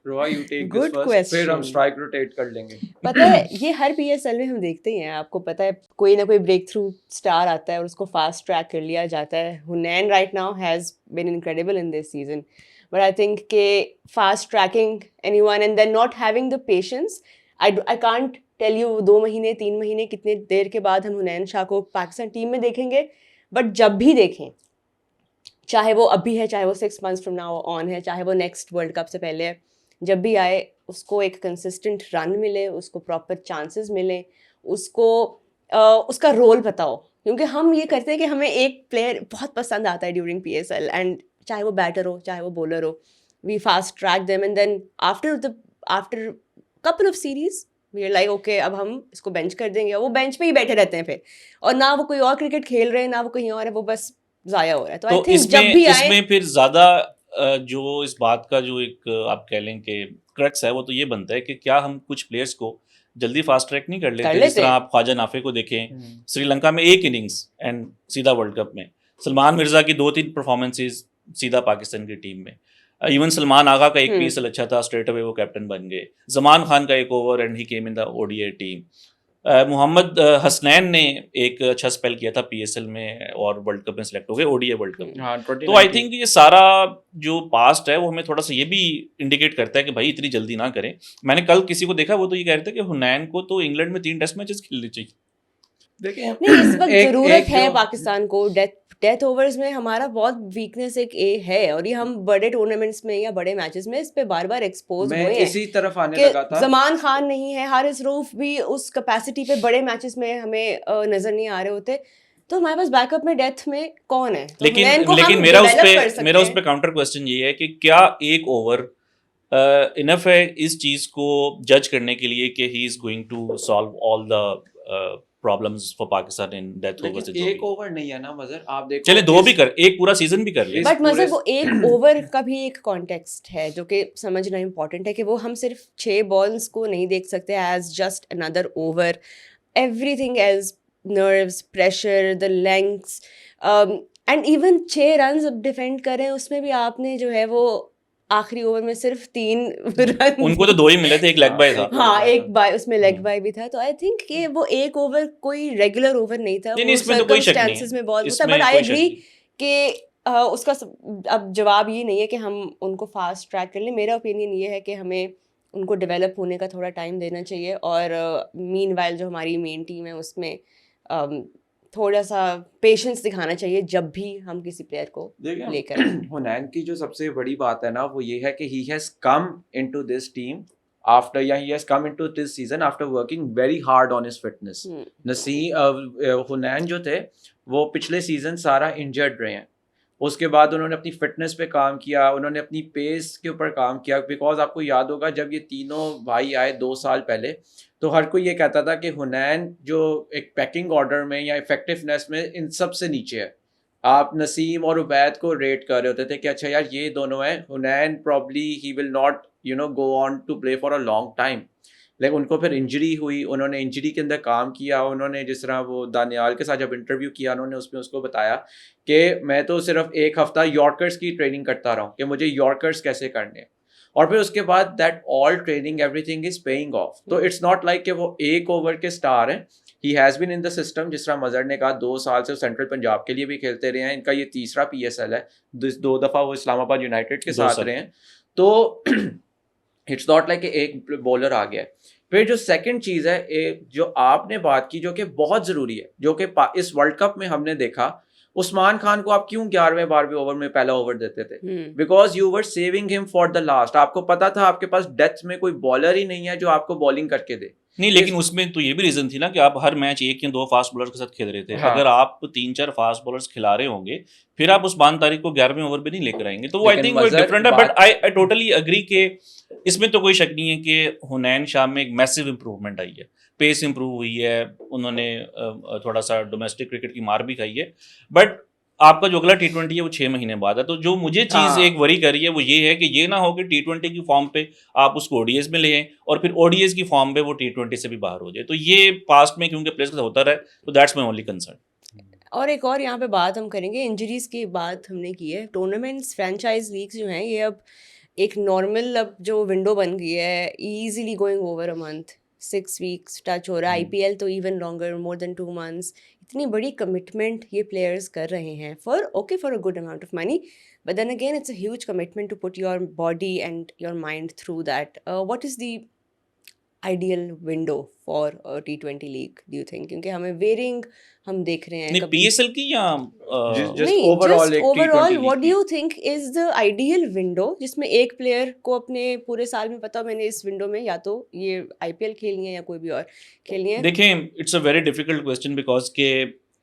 Roy, you take Good this first. question. फिर हम strike rotate कर लेंगे. पता है ये हर पीएसएल में हम देखते ही हैं, आपको पता है कोई ना कोई ब्रेक थ्रू स्टार आता है और उसको फास्ट ट्रैक कर लिया जाता है। Hunain right now has been incredible in this season, but I think के fast tracking anyone and then not having the patience, I can't tell you 2 महीने 3 महीने कितने देर के बाद हम हुनैन शाह को पाकिस्तान टीम में देखेंगे। बट जब भी देखें, चाहे वो अभी है, चाहे वो 6 months फ्रॉम नाउ ऑन है, चाहे वो नेक्स्ट वर्ल्ड कप से पहले है, जब भी आए उसको एक कंसिस्टेंट रन मिले, उसको प्रॉपर चांसेस मिले, उसको उसका रोल पता हो। क्योंकि हम ये करते हैं कि हमें एक प्लेयर बहुत पसंद आता है ड्यूरिंग पीएसएल, एंड चाहे वो बैटर हो चाहे वो बॉलर हो, we fast track them and then after couple of series we are like okay अब हम इसको बेंच कर देंगे। वो बेंच पे ही बैठे रहते हैं फिर, और ना वो कोई और क्रिकेट खेल रहे हैं ना वो कहीं और है, वो बस जाया हो रहा है। तो आई तो थिंक जब भी आए इसमें फिर ज्यादा जो इस बात का जो एक आप कह लें कि क्रक्स है वो तो ये बनता है कि क्या हम कुछ प्लेयर्स को जल्दी फास्ट ट्रैक नहीं कर लेते? जिस तरह आप ख्वाजा नाफे को देखें, श्रीलंका में 1 इनिंग्स एंड सीधा वर्ल्ड कप में, सलमान मिर्जा की 2-3 परफॉर्मेंसेस सीधा पाकिस्तान की टीम में, इवन सलमान आगा का एक पीएसएल अच्छा था, स्ट्रेट अवे वो कैप्टन बन गए, जमान खान का एक over and he came in the ODI team, Mohammad Hasnain ने एक अच्छा स्पेल किया था पीएसएल में और वर्ल्ड कप में सिलेक्ट हो गए, ओडीआई वर्ल्ड कप में। हाँ, तो आई थिंक ये सारा जो पास्ट है वो हमें थोड़ा सा ये भी इंडिकेट करता है कि भाई इतनी जल्दी ना करें। मैंने कल किसी को देखा, वो तो ये कह रहे थे कि हुनैन को तो इंग्लैंड में 3 टेस्ट मैचेस खेलने चाहिए। देखिए नहीं, इस वक्त एक- जरूरत एक है जो- पाकिस्तान को। डेथ ओवर्स में हमारा बहुत वीकनेस एक है, और ये हम बड़े टूर्नामेंट्स में या बड़े मैचेस में इस पे बार बार एक्सपोज मैं हुए हैं इसी तरफ आने कि लगा था। जमान खान नहीं है, हारिस रऊफ भी उस कैपेसिटी पे बड़े मैचेस में हमें नजर नहीं आ रहे होते। तो हमारे पास बैकअप में डेथ में कौन है? तो हुनैन को लेकिन हम मेरा develop कर सकते उस हैं। पे काउंटर क्वेश्चन ये है कि क्या एक ओवर इनफ है इस चीज को जज करने के लिए कि he is going to solve all the problems for Pakistan in death over से? लेकिन एक ओवर नहीं है ना मजर, आप देखो चले 2 भी कर, एक पूरा सीजन भी कर ले। इस बट पूरे- मजर वो एक ओवर का भी एक कॉन्टेक्स्ट है जो कि समझना इम्पोर्टेंट है, कि वो हम सिर्फ 6 बॉल्स को नहीं देख सकते as just another over. Everything else, nerves, pressure, the lengths, and even 6 runs defend करें उसमें भी आपने जो है वो आखिरी ओवर में सिर्फ 3 रन उनको तो 2 ही मिले थे, एक लेग बाय था। हाँ, एक बाय उसमें लेग बाय भी था, तो आई थिंक कि वो एक ओवर कोई रेगुलर ओवर नहीं था, नहीं, वो इसमें तो कोई शक नहीं सर्कमस्टेंसेस है, में बहुत होता है, इसमें बट आई कोई शक एग्री नहीं। कि अब जवाब ये नहीं है कि हम उनको फास्ट ट्रैक कर लें। मेरा ओपिनियन ये है कि हमें उनको डेवलप होने का थोड़ा टाइम देना चाहिए, और मीनवाइल जो हमारी मेन टीम है उसमें थोड़ा सा पेशेंस दिखाना चाहिए जब भी हम किसी प्लेयर को लेकर देखिए आएं। हुनैन की जो सबसे बड़ी बात है ना वो ये है कि he has come into this team after या he has come into this season after working very hard on his fitness. Hunain जो थे वो पिछले सीजन सारा इंजर्ड रहे हैं, उसके बाद उन्होंने अपनी फिटनेस पे काम किया, उन्होंने अपनी पेस के ऊपर काम किया, बिकॉज आपको याद होगा जब ये तीनों भाई आए 2 साल पहले तो हर कोई ये कहता था कि हुनैन जो एक पैकिंग ऑर्डर में या इफेक्टिवनेस में इन सब से नीचे है। आप नसीम और उबैद को रेट कर रहे होते थे कि अच्छा यार ये दोनों हैं, Hunain probably he will not go on to play for a long time. लेकिन उनको फिर इंजरी हुई, उन्होंने इंजरी के अंदर काम किया, उन्होंने जिस तरह वो दानियाल के साथ जब इंटरव्यू किया उन्होंने उसमें उसको बताया कि मैं तो सिर्फ एक हफ्ता यॉर्कर्स की ट्रेनिंग करता रहा हूँ कि मुझे यॉर्कर्स कैसे करने हैं, और फिर उसके बाद that all training everything is paying off. तो इट्स नॉट लाइक कि वो एक ओवर के स्टार हैं, he has been in the system. जिस तरह मजहर ने कहा 2 साल से सेंट्रल पंजाब के लिए भी खेलते रहे हैं, इनका ये तीसरा PSL है, 2 दफ़ा वो इस्लामाबाद यूनाइटेड के साथ रहे हैं, तो इट्स नॉट लाइक एक बॉलर आ गया है। फिर जो सेकंड चीज़ है, एक जो आपने बात की जो कि बहुत ज़रूरी है, जो कि इस वर्ल्ड कप में हमने देखा, उस्मान खान को आप क्यों 11वें 12वें ओवर में पहला ओवर देते थे? Because you were saving him for the last. आपको पता था आपके पास डेथ में कोई बॉलर ही नहीं है जो आपको बॉलिंग करके दे। नहीं, लेकिन उसमें तो ये भी रीजन थी ना कि आप हर मैच 1 या 2 फास्ट बॉलर्स के साथ खेल रहे थे। हाँ। अगर आप 3-4 फास्ट बॉलर्स खिला रहे होंगे, फिर आप उस्मान तारिक को 11वें ओवर पे नहीं लेकर आएंगे, तो वो आई लेकिन थिंक वो मजहर डिफरेंट है। बट बात आई टोटली अग्री के इसमें तो कोई शक नहीं है कि हुनैन शाह में एक मैसिव इंप्रूवमेंट आई है, पेस इंप्रूव हुई है, उन्होंने थोड़ा सा डोमेस्टिक क्रिकेट की मार भी खाई है। बट आपका जो अगला T20 है वो 6 महीने बाद है, तो जो मुझे चीज़ हाँ। एक वरी कर रही है वो ये है कि ये ना हो कि T20 की फॉर्म पे आप उसको ओडीएस में ले आएं और फिर ओडीएस की फॉर्म पे वो T20 से भी बाहर हो जाए। तो ये पास्ट में क्योंकि प्लेयर्स के साथ होता रहा, तो दैट्स माई ओनली कंसर्न। और एक और यहाँ पे बात हम करेंगे, इंजरीज की बात हमने की है। टूर्नामेंट्स, फ्रेंचाइज लीग्स जो हैं, ये अब एक नॉर्मल अब जो विंडो बन गई है, easily going over a month, 6 weeks touch हो रहा है। आईपीएल तो even longer, more than 2 months. इतनी बड़ी कमिटमेंट ये प्लेयर्स कर रहे हैं for a good amount of money, but then again it's a huge commitment to put your body and your mind through that. What is the ideal window for T20 league do you think? क्योंकि हमें varying हम देख रहे हैं नहीं, कभी PSL की या just नहीं, overall जस्ट एक overall T20 what do league you think is the ideal window जिसमें एक प्लेयर को अपने पूरे साल में पता मैंने इस विंडो में या तो ये आईपीएल खेलनी है या कोई भी और खेलनी है? देखें, it's a very difficult question because के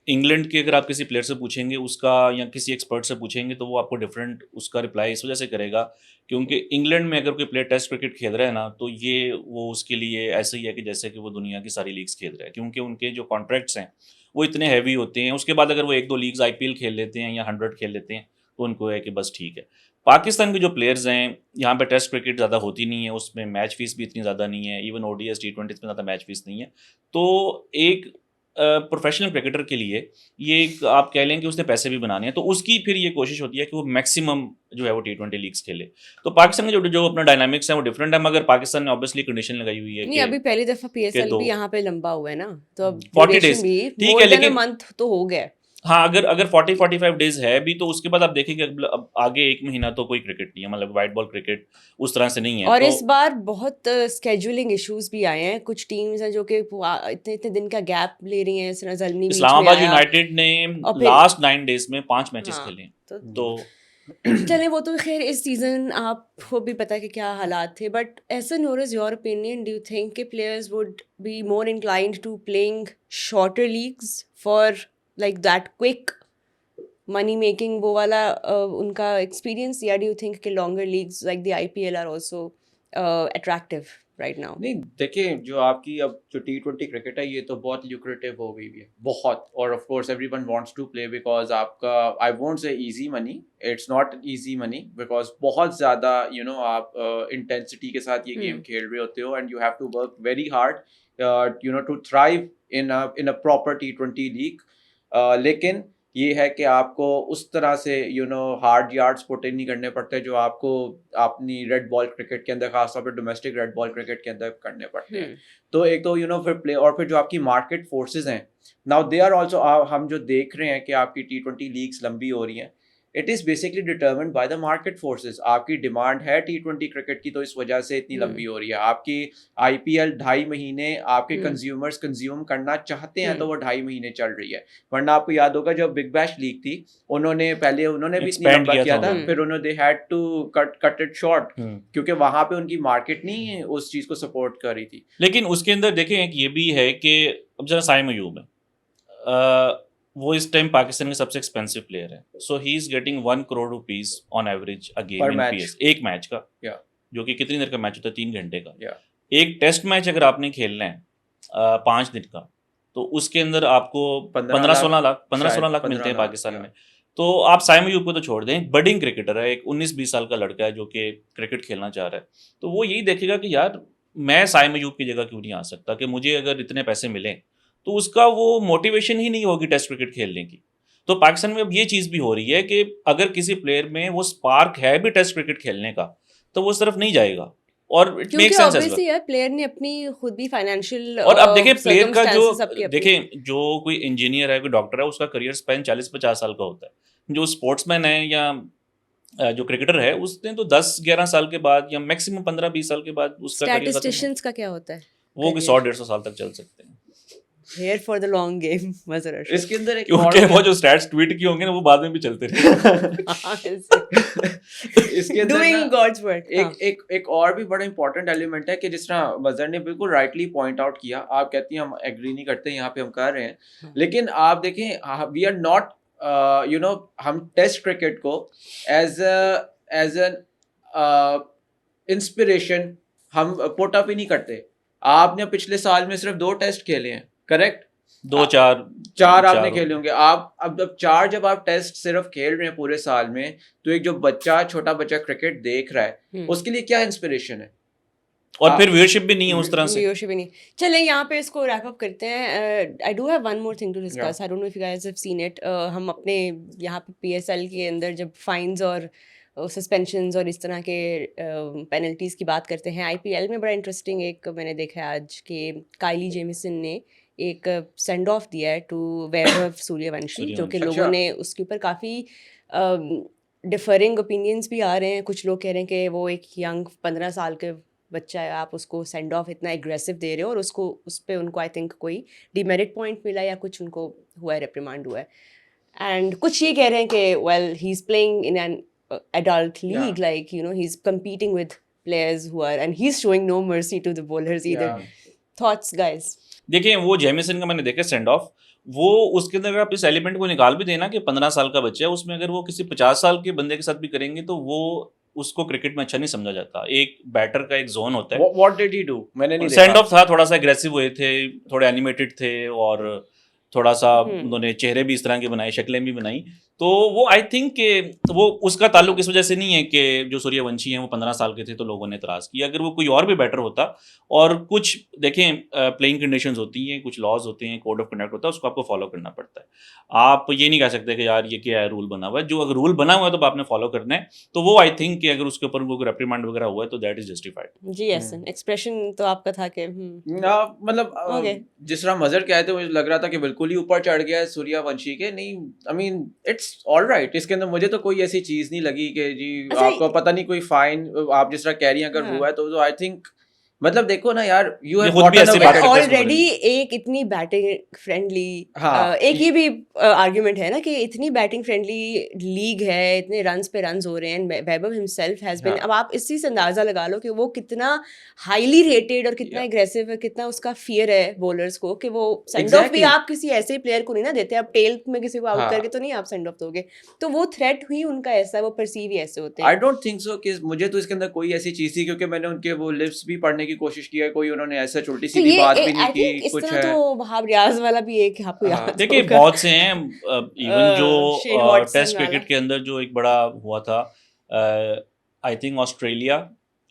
इंग्लैंड के अगर आप किसी प्लेयर से पूछेंगे उसका या किसी एक्सपर्ट से पूछेंगे तो वो आपको डिफरेंट उसका रिप्लाई इस वजह से करेगा क्योंकि इंग्लैंड में अगर कोई प्लेयर टेस्ट क्रिकेट खेल रहा है ना, तो ये वो उसके लिए ऐसे ही है कि जैसे कि वो दुनिया की सारी लीग्स खेल रहा है, क्योंकि उनके जो कॉन्ट्रैक्ट्स हैं वो इतने हैवी होते हैं। उसके बाद अगर वो 1-2 लीग्स आईपीएल खेल लेते हैं या 100 खेल लेते हैं तो उनको है कि बस ठीक है। पाकिस्तान के जो प्लेयर्स हैं, यहाँ पे टेस्ट क्रिकेट ज़्यादा होती नहीं है, उसमें मैच फीस भी इतनी ज़्यादा नहीं है, इवन ओडीएस T20 में ज़्यादा मैच फीस नहीं है। तो एक प्रोफेशनल क्रिकेटर के लिए ये एक आप कह लें कि उसने पैसे भी बनाने हैं, तो उसकी फिर ये कोशिश होती है कि वो मैक्सिमम जो है वो T20 लीग्स खेले। तो पाकिस्तान के जो अपना डायनामिक्स है वो डिफरेंट है, मगर पाकिस्तान ने ऑब्वियसली कंडीशन लगाई हुई है नहीं, अभी पहली दफा पीएसएल भी यहाँ पे लंबा हुआ है ना, तो अब 40 ड्यूरेशन days भी ठीक मोर है, देन अ लेकिन मंथ तो हो गया है। हाँ, अगर 40-45 डेज है भी तो उसके बाद आप देखेंगे अब आगे 1 महीना तो कोई क्रिकेट नहीं है, मतलब वाइट बॉल क्रिकेट उस तरह से नहीं है। और तो इस बार बहुत स्केड्यूलिंग इश्यूज भी आए हैं, कुछ टीम्स हैं जो कि इतने इतने दिन का गैप ले रही हैं। ज़ल्मी बीच में इस्लामाबाद आया यूनाइटेड ने और फिर लास्ट 9 डेज में 5 मैचेस हाँ, खेले। तो तो चलें, वो तो खैर इस सीज़न आपको भी पता है कि क्या हालात थे, बट एज एन और is your opinion, do you think कि players would be more inclined to playing shorter leagues for like that quick money making, वो वाला उनका एक्सपीरियंस, या डू यू थिंक कि longer leagues like the IPL are also attractive right now? नहीं, देखिए जो आपकी अब जो T20 क्रिकेट है ये तो बहुत ल्यूक्रेटिव हो गई है, बहुत। और of course everyone wants to play because आपका, I won't say easy money, it's not easy money, because बहुत ज़्यादा आप इंटेंसिटी के साथ ये गेम खेल रहे होते हो and you have to work very hard to thrive in a proper T20 league. लेकिन ये है कि आपको उस तरह से हार्ड यार्ड्स पुट इन नहीं करने पड़ते जो आपको अपनी रेड बॉल क्रिकेट के अंदर, खासतौर पर डोमेस्टिक रेड बॉल क्रिकेट के अंदर करने पड़ते हैं। तो एक तो फिर प्ले, और फिर जो आपकी मार्केट फोर्सेस हैं, नाउ दे आर ऑल्सो, हम जो देख रहे हैं कि आपकी T20 लीग्स लंबी हो रही हैं, it is basically determined by the market forces. आपकी डिमांड है T20 क्रिकेट की, तो इस वजह से इतनी लंबी हो रही है। आपकी IPL 2.5 महीने आपके कंज्यूमर्स कंज्यूम करना चाहते हैं, तो वो 2.5 महीने चल रही है। वरना आपको याद होगा जब बिग बैश लीग थी, उन्होंने भी इतनी Expand लंबा किया किया था था, उन्होंने। फिर उन्होंने they had to cut it short, क्योंकि वहां पे उनकी मार्केट नहीं उस चीज को सपोर्ट कर रही थी। लेकिन उसके अंदर देखें एक ये भी है कि अब जरा साइम अयूब है, वो इस टाइम पाकिस्तान के सबसे एक्सपेंसिव प्लेयर है। So he is getting 1 crore rupees on average a game Per in match. PS, एक मैच का, या जो कि कितनी देर का मैच होता है, 3 घंटे का। या एक टेस्ट मैच अगर आपने खेलना है 5 दिन का, तो उसके अंदर आपको 15-16 लाख मिलते हैं पाकिस्तान में। तो आप साइम अयूब को तो छोड़ दें, बडिंग क्रिकेटर है, एक 19-20 साल का लड़का है जो कि क्रिकेट खेलना चाह रहा है। तो वो यही देखेगा कि यार मैं साइम अयूब की जगह क्यों नहीं आ सकता, कि मुझे अगर इतने पैसे मिलें तो उसका वो मोटिवेशन ही नहीं होगी टेस्ट क्रिकेट खेलने की। तो पाकिस्तान में अब ये चीज़ भी हो रही है कि अगर किसी प्लेयर में वो स्पार्क है भी टेस्ट क्रिकेट खेलने का, तो वो सिर्फ नहीं जाएगा, और इट क्योंकि make sense as well. Obviously यार प्लेयर ने अपनी खुद भी फाइनेंशियल और अब देखें प्लेयर का जो, देखें देखें जो कोई इंजीनियर है, कोई डॉक्टर है, उसका करियर स्पैन 40-50 साल का होता है। जो स्पोर्ट्समैन है या जो क्रिकेटर है, उसने तो 10-11 साल के बाद या मैक्सिमम 15-20 साल के बाद उसका करियर खत्म हो, स्टैटिस्टिशियंस का क्या होता है? वो कि 100-150 साल तक चल सकते हैं। Here for the long game, मजर अर्शद। इसके अंदर एक क्योंकि और वो जो स्टैट्स ट्वीट किए होंगे ना, वो बाद में भी चलते रहे। इसके अंदर Doing ना God's work, हाँ। एक और भी बड़ा इंपॉर्टेंट एलिमेंट है कि जिस तरह मजर ने बिल्कुल राइटली पॉइंट आउट किया, आप कहती हैं हम एग्री नहीं करते, यहाँ पे हम कर रहे हैं, लेकिन आप देखें वी आर नॉट हम टेस्ट क्रिकेट को एज एन इंस्पिरेशन हम पुट अप ही नहीं करते। आपने पिछले साल में सिर्फ 2 टेस्ट खेले हैं, करेक्ट? 2-4 आपने खेले होंगे। आप अब 4 जब आप टेस्ट सिर्फ खेल रहे हैं पूरे साल में, तो एक जो छोटा बच्चा क्रिकेट देख रहा है, उसके लिए क्या इंस्पिरेशन है? और फिर व्यूअरशिप भी नहीं है उस तरह से। व्यूअरशिप ही नहीं। चलें यहाँ पे इसको रैप अप करते हैं। I do have one more thing to discuss, I don't know if you guys have seen it. हम अपने यहाँ पे PSL के अंदर जब फाइन्स और सस्पेंशंस और इस तरह के पेनल्टीज़ की बात करते हैं, IPL में बड़ा इंटरेस्टिंग एक मैंने देखा है आज कि काइली जेमिसन ने एक सेंड ऑफ दिया है टू वैभव सूर्यवंशी, जो कि लोगों ने उसके ऊपर काफ़ी डिफरिंग ओपिनियंस भी आ रहे हैं। कुछ लोग कह रहे हैं कि वो एक यंग 15 साल के बच्चा है, आप उसको सेंड ऑफ इतना एग्रेसिव दे रहे हो, और उसको उस पर उनको आई थिंक कोई डिमेरिट पॉइंट मिला या कुछ उनको हुआ है, रिप्रिमांड हुआ है। एंड कुछ ये कह रहे हैं कि well he is playing in an adult league, like he's competing with players who are, and he's showing no mercy to the bowlers either. Thoughts guys? देखिए वो जेमिसन का मैंने देखा सेंड ऑफ, वो उसके अंदर अगर आप इस एलिमेंट को निकाल भी देना कि 15 साल का बच्चा है, उसमें अगर वो किसी 50 साल के बंदे के साथ भी करेंगे तो वो उसको क्रिकेट में अच्छा नहीं समझा जाता। एक बैटर का एक जोन होता है। What did he do? मैंने नहीं सेंड ऑफ था, थोड़ा सा एग्रेसिव हुए थे, थोड़े एनिमेटेड थे, और थोड़ा सा उन्होंने चेहरे भी इस तरह के बनाए, शक्लें भी बनाई। तो वो आई थिंक कि वो उसका ताल्लुक इस वजह से नहीं है कि जो सूर्यवंशी हैं वो 15 साल के थे तो लोगों ने एतराज़ किया। अगर वो कोई और भी बेटर होता, और कुछ देखें प्लेइंग कंडीशंस होती हैं, कुछ लॉज होते हैं, कोड ऑफ कंडक्ट होता है, उसको आपको फॉलो करना पड़ता है। आप ये नहीं कह सकते कि यार ये क्या है, रूल बना हुआ है। जो अगर रूल बना हुआ है तो आपने फॉलो करना है। तो वो आई थिंक कि अगर उसके ऊपर कोई रेप्रिमांड वगैरह हुआ है तो दैट इज जस्टिफाइड। जी एहसन, एक्सप्रेशन तो आपका था कि मतलब जिस तरह मजर कहते थे, मुझे लग रहा था कि बिल्कुल ही ऊपर चढ़ गया है सूर्यवंशी के। नहीं, आई मीन इट्स ऑलराइट। इसके अंदर मुझे तो कोई ऐसी चीज नहीं लगी कि जी आपको पता नहीं कोई फाइन, आप जिस तरह कह रही हैं अगर हुआ है तो आई थिंक, मतलब देखो ना यार, यू हैव ऑलरेडी एक इतनी बैटिंग फ्रेंडली, एक ये भी आर्गुमेंट है ना कि इतनी बैटिंग फ्रेंडली लीग है, इतने रन्स पे रन्स हो रहे हैं, वैभव हिमसेल्फ हैज बीन। अब आप इसी से अंदाजा लगा लो कि वो कितना हाईली रेटेड और कितना एग्रेसिव है, कितना उसका फियर है बॉलर्स को, कि वो सेंड ऑफ भी आप किसी ऐसे प्लेयर को नहीं ना देते। आप टेल में किसी को आउट करके तो नहीं आप सेंड ऑफ दोगे, तो वो थ्रेट हुई उनका ऐसा, वो परसीव ही ऐसे होते हैं। आई डोंट थिंक सो कि मुझे तो इसके अंदर कोई ऐसी चीज थी, क्योंकि मैंने उनके वो लिप्स भी पढ़ने की कोशिश की है, कोई उन्होंने ऐसा छोटी सी बात भी नहीं की। कुछ है तो वहाब रियाज वाला भी एक आपको याद देखिए बहुत से हैं, इवन जो टेस्ट क्रिकेट के अंदर जो एक बड़ा हुआ था, I think Australia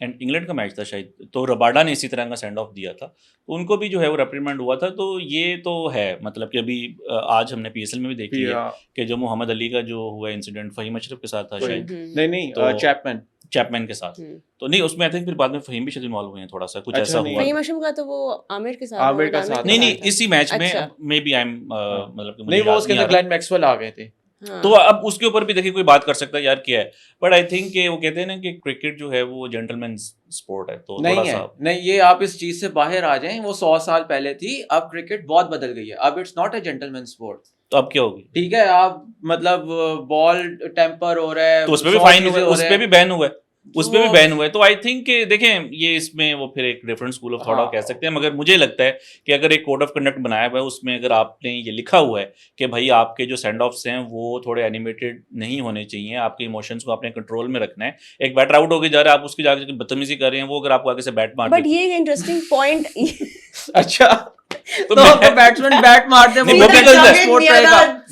and England का मैच था शायद, तो रबाडा ने इसी तरह का सेंड ऑफ दिया था, तो उनको भी जो है वो रिप्रीमेंड हुआ था। तो ये तो है, मतलब कि अभी आज हमने पीएसएल में भी देख लिया Yeah. कि जो मोहम्मद अली का जो हुआ इंसिडेंट फ़हीम अशरफ के साथ था वही। शायद, नहीं तो- चैपमैन। चैपमैन के साथ, हम्म। तो नहीं उसमें आई थिंक फिर बाद में फ़हीम भी शायद इन्वॉल्व हुए हैं थोड़ा सा, कुछ अच्छा, ऐसा नहीं। हुआ। फहीम अशरफ का तो वो आमिर के साथ आमिर का आमिर साथ नहीं था। नहीं इसी मैच में अच्छा। मे बी आई एम हाँ। मतलब कि मुझे नहीं वो याद उसके नहीं आ अंदर रहा। ग्लेन मैक्सवेल आ गए थे। हाँ। तो अब उसके ऊपर भी देखिए कोई बात कर सकता है यार क्या है, बट आई थिंक कि वो कहते हैं ना कि क्रिकेट जो है वो जेंटलमैन स्पोर्ट है, तो थोड़ा नहीं है, सा नहीं ये आप इस चीज से बाहर आ जाएं, वो 100 साल पहले थी, अब क्रिकेट बहुत बदल गई है, अब it's not a gentleman sport. तो अब क्या होगी, ठीक है, आप मतलब बॉल टेम्पर हो रहा है, तो उस पे भी 100 फाइन चीजें हुआ है, हो उस रहा पे है। भी बैन हुआ है, उस पे भी वो- बैन हुआ है। तो आई थिंक कि देखें ये इसमें वो फिर एक डिफरेंट स्कूल ऑफ थॉट हाँ। कह सकते हैं, मगर मुझे लगता है कि अगर एक कोड ऑफ कंडक्ट बनाया हुआ है उसमें अगर आपने ये लिखा हुआ है कि भाई आपके जो सेंड ऑफ्स हैं वो थोड़े एनिमेटेड नहीं होने चाहिए, आपके इमोशंस को अपने कंट्रोल में रखना है, एक बैटर आउट होकर जा रहा है आप उसकी जाकर बदतमीजी कर रहे हैं, वो अगर आपको आगे से बैट मार बट दे ये इंटरेस्टिंग पॉइंट अच्छा तो तो मैं- बैट्समैन बैट मार दे, नहीं, वो वो भी भी गलत है। स्पोर्ट रहेगा।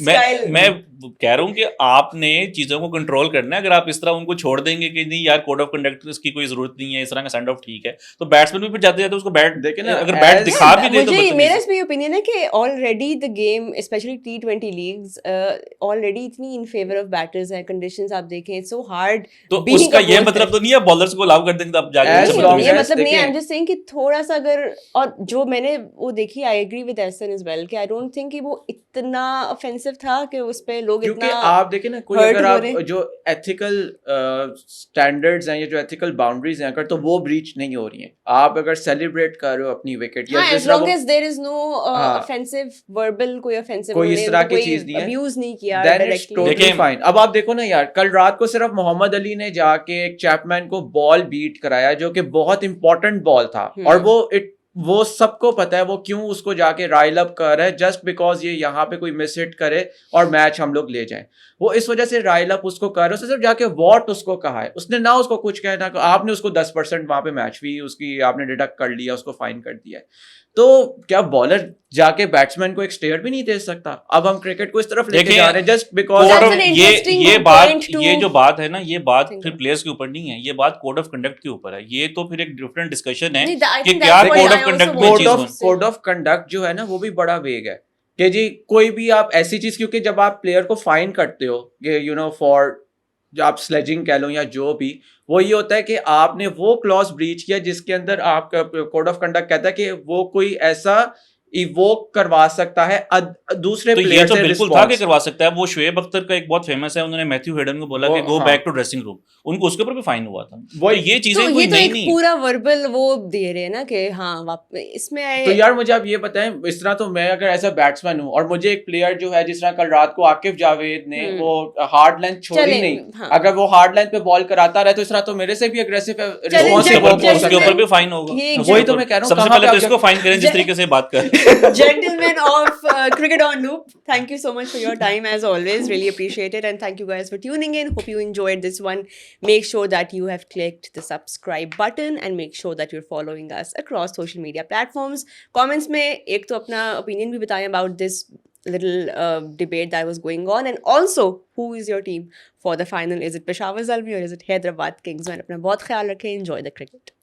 मैं कह रहा हूँ कि आपने चीजों को कंट्रोल करना है, अगर आप इस तरह उनको छोड़ देंगे कि नहीं यार कोड ऑफ कंडक्ट की कोई जरूरत नहीं है, इस तरह का सेंड ऑफ ठीक है, तो बैट्समैन भी फिर जाते जाते उसको बैट देखें ना, अगर बैट as- दिखा भी दे तो मुझे मेरा बदतमीजी। इसमें ओपिनियन है कि already the game specially T20 leagues already इतनी इन फेवर ऑफ बैटर्स है, कंडीशंस आप देखें इट्स सो हार्ड तो being उसका a ये bowler। मतलब तो नहीं है बॉलर्स को अलाउ कर देंगे तो आप जाके As उनसे long बदतमीजी ये as मतलब नहीं है, आई देखें- एम जस्ट सेइंग कि थोड़ा सा अगर, और जो मैंने वो देखी I agree with Ehsan as well कि आई डोंट थिंक कि वो इतना ऑफेंसिव था कि उस पे लोग क्योंकि इतना आप देखें ना, कोई hurt अगर हो आप रहे। जो एथिकल स्टैंडर्ड्स हैं या जो एथिकल बाउंड्रीज हैं अगर, तो वो ब्रीच नहीं हो रही हैं। आप अगर सेलिब्रेट कर रहे हो अपनी विकेट या हाँ, जिस as तरह long वो- as there is no हाँ। offensive verbal, कोई offensive कोई इस उन्होंने तरह उनको की कोई चीज नहीं है, abuse नहीं किया then it's directly। totally देखें- fine। अब आप देखो ना यार, कल रात को सिर्फ मोहम्मद अली ने जाके एक चैपमैन को बॉल बीट कराया जो कि बहुत इंपॉर्टेंट बॉल था, और वो सबको पता है वो क्यों उसको जाके राइल अप कर रहा है, जस्ट बिकॉज ये यहाँ पे कोई मिस हिट करे और मैच हम लोग ले जाएं। वो इस वजह से राइल अप उसको कर रहा है, उसने सिर्फ जाके वॉट उसको कहा है, उसने ना उसको कुछ कहना, आपने उसको 10% वहां पे मैच फी उसकी आपने डिडक्ट कर लिया, उसको फाइन कर दिया है। तो क्या बॉलर जाके बैट्समैन को एक स्टेयर भी नहीं दे सकता? अब हम क्रिकेट को इस तरफ लेके देखें, जा रहे हैं just because That's code an of interesting ये बात point to ये जो बात है ना, ये बात think फिर of। प्लेयर्स के ऊपर नहीं है, ये बात कोड ऑफ कंडक्ट के ऊपर है। ये तो फिर एक डिफरेंट डिस्कशन है नहीं, I कि think क्या that's what code I of also conduct में want चीज to होनी। say। कोड ऑफ कंडक्ट जो है ना वो भी बड़ा वेग है कि जी कोई भी आप ऐसी चीज, क्योंकि जब आप प्लेयर को फाइन करते हो यू नो फॉर जो आप स्लेजिंग कह लो या जो भी, वो ये होता है कि आपने वो क्लॉज ब्रीच किया जिसके अंदर आपका कोड ऑफ कंडक्ट कहता है कि वो कोई ऐसा इवोक करवा सकता है दूसरे तो ये प्लेयर तो से बिल्कुल था response। कि करवा सकता है। वो शुएब अख्तर का एक बहुत फेमस है, उन्होंने मैथ्यू हेडन को बोला वो- कि गो हाँ। बैक टू ड्रेसिंग रूम, उनको उसके ऊपर भी फाइन हुआ था। तो वही- ये चीजें तो कोई ये तो नई एक नहीं। पूरा वर्बल वो दे रहे हैं ना कि हाँ इसमें तो यार मुझे आप ये बताएं, इस तरह तो मैं अगर ऐसा बैट्समैन हूं और मुझे एक प्लेयर जो है, जिस तरह कल रात को आकिब जावेद ने वो हार्ड लेंथ छोड़ी चलें, नहीं, हाँ। अगर वो हार्ड लेंथ पे बॉल कराता रहे तो इस तरह तो मेरे से भी अग्रेसिव चलें, रिस्पॉन्स उसके चलें, ऊपर उसके ऊपर चलें। भी फाइन होगा। ये वही तो मैं कह रहा हूँ, सबसे कहाँ पहले पे तो आप इसको फाइन करें जिस तरीके से बात कर। Gentlemen of Cricket on Loop, thank you so much for your time as always. Really appreciate it, and thank you guys for tuning in. Hope you enjoyed this one. Make sure that you have clicked the subscribe button and make sure that you're following us across social media platforms. Comments में एक तो अपना opinion भी बताएं about this little debate that was going on, and also who is your team for the final? Is it Peshawar Zalmi or is it Hyderabad Kings? मैंने अपना बहुत ख्याल रखें. Enjoy the cricket.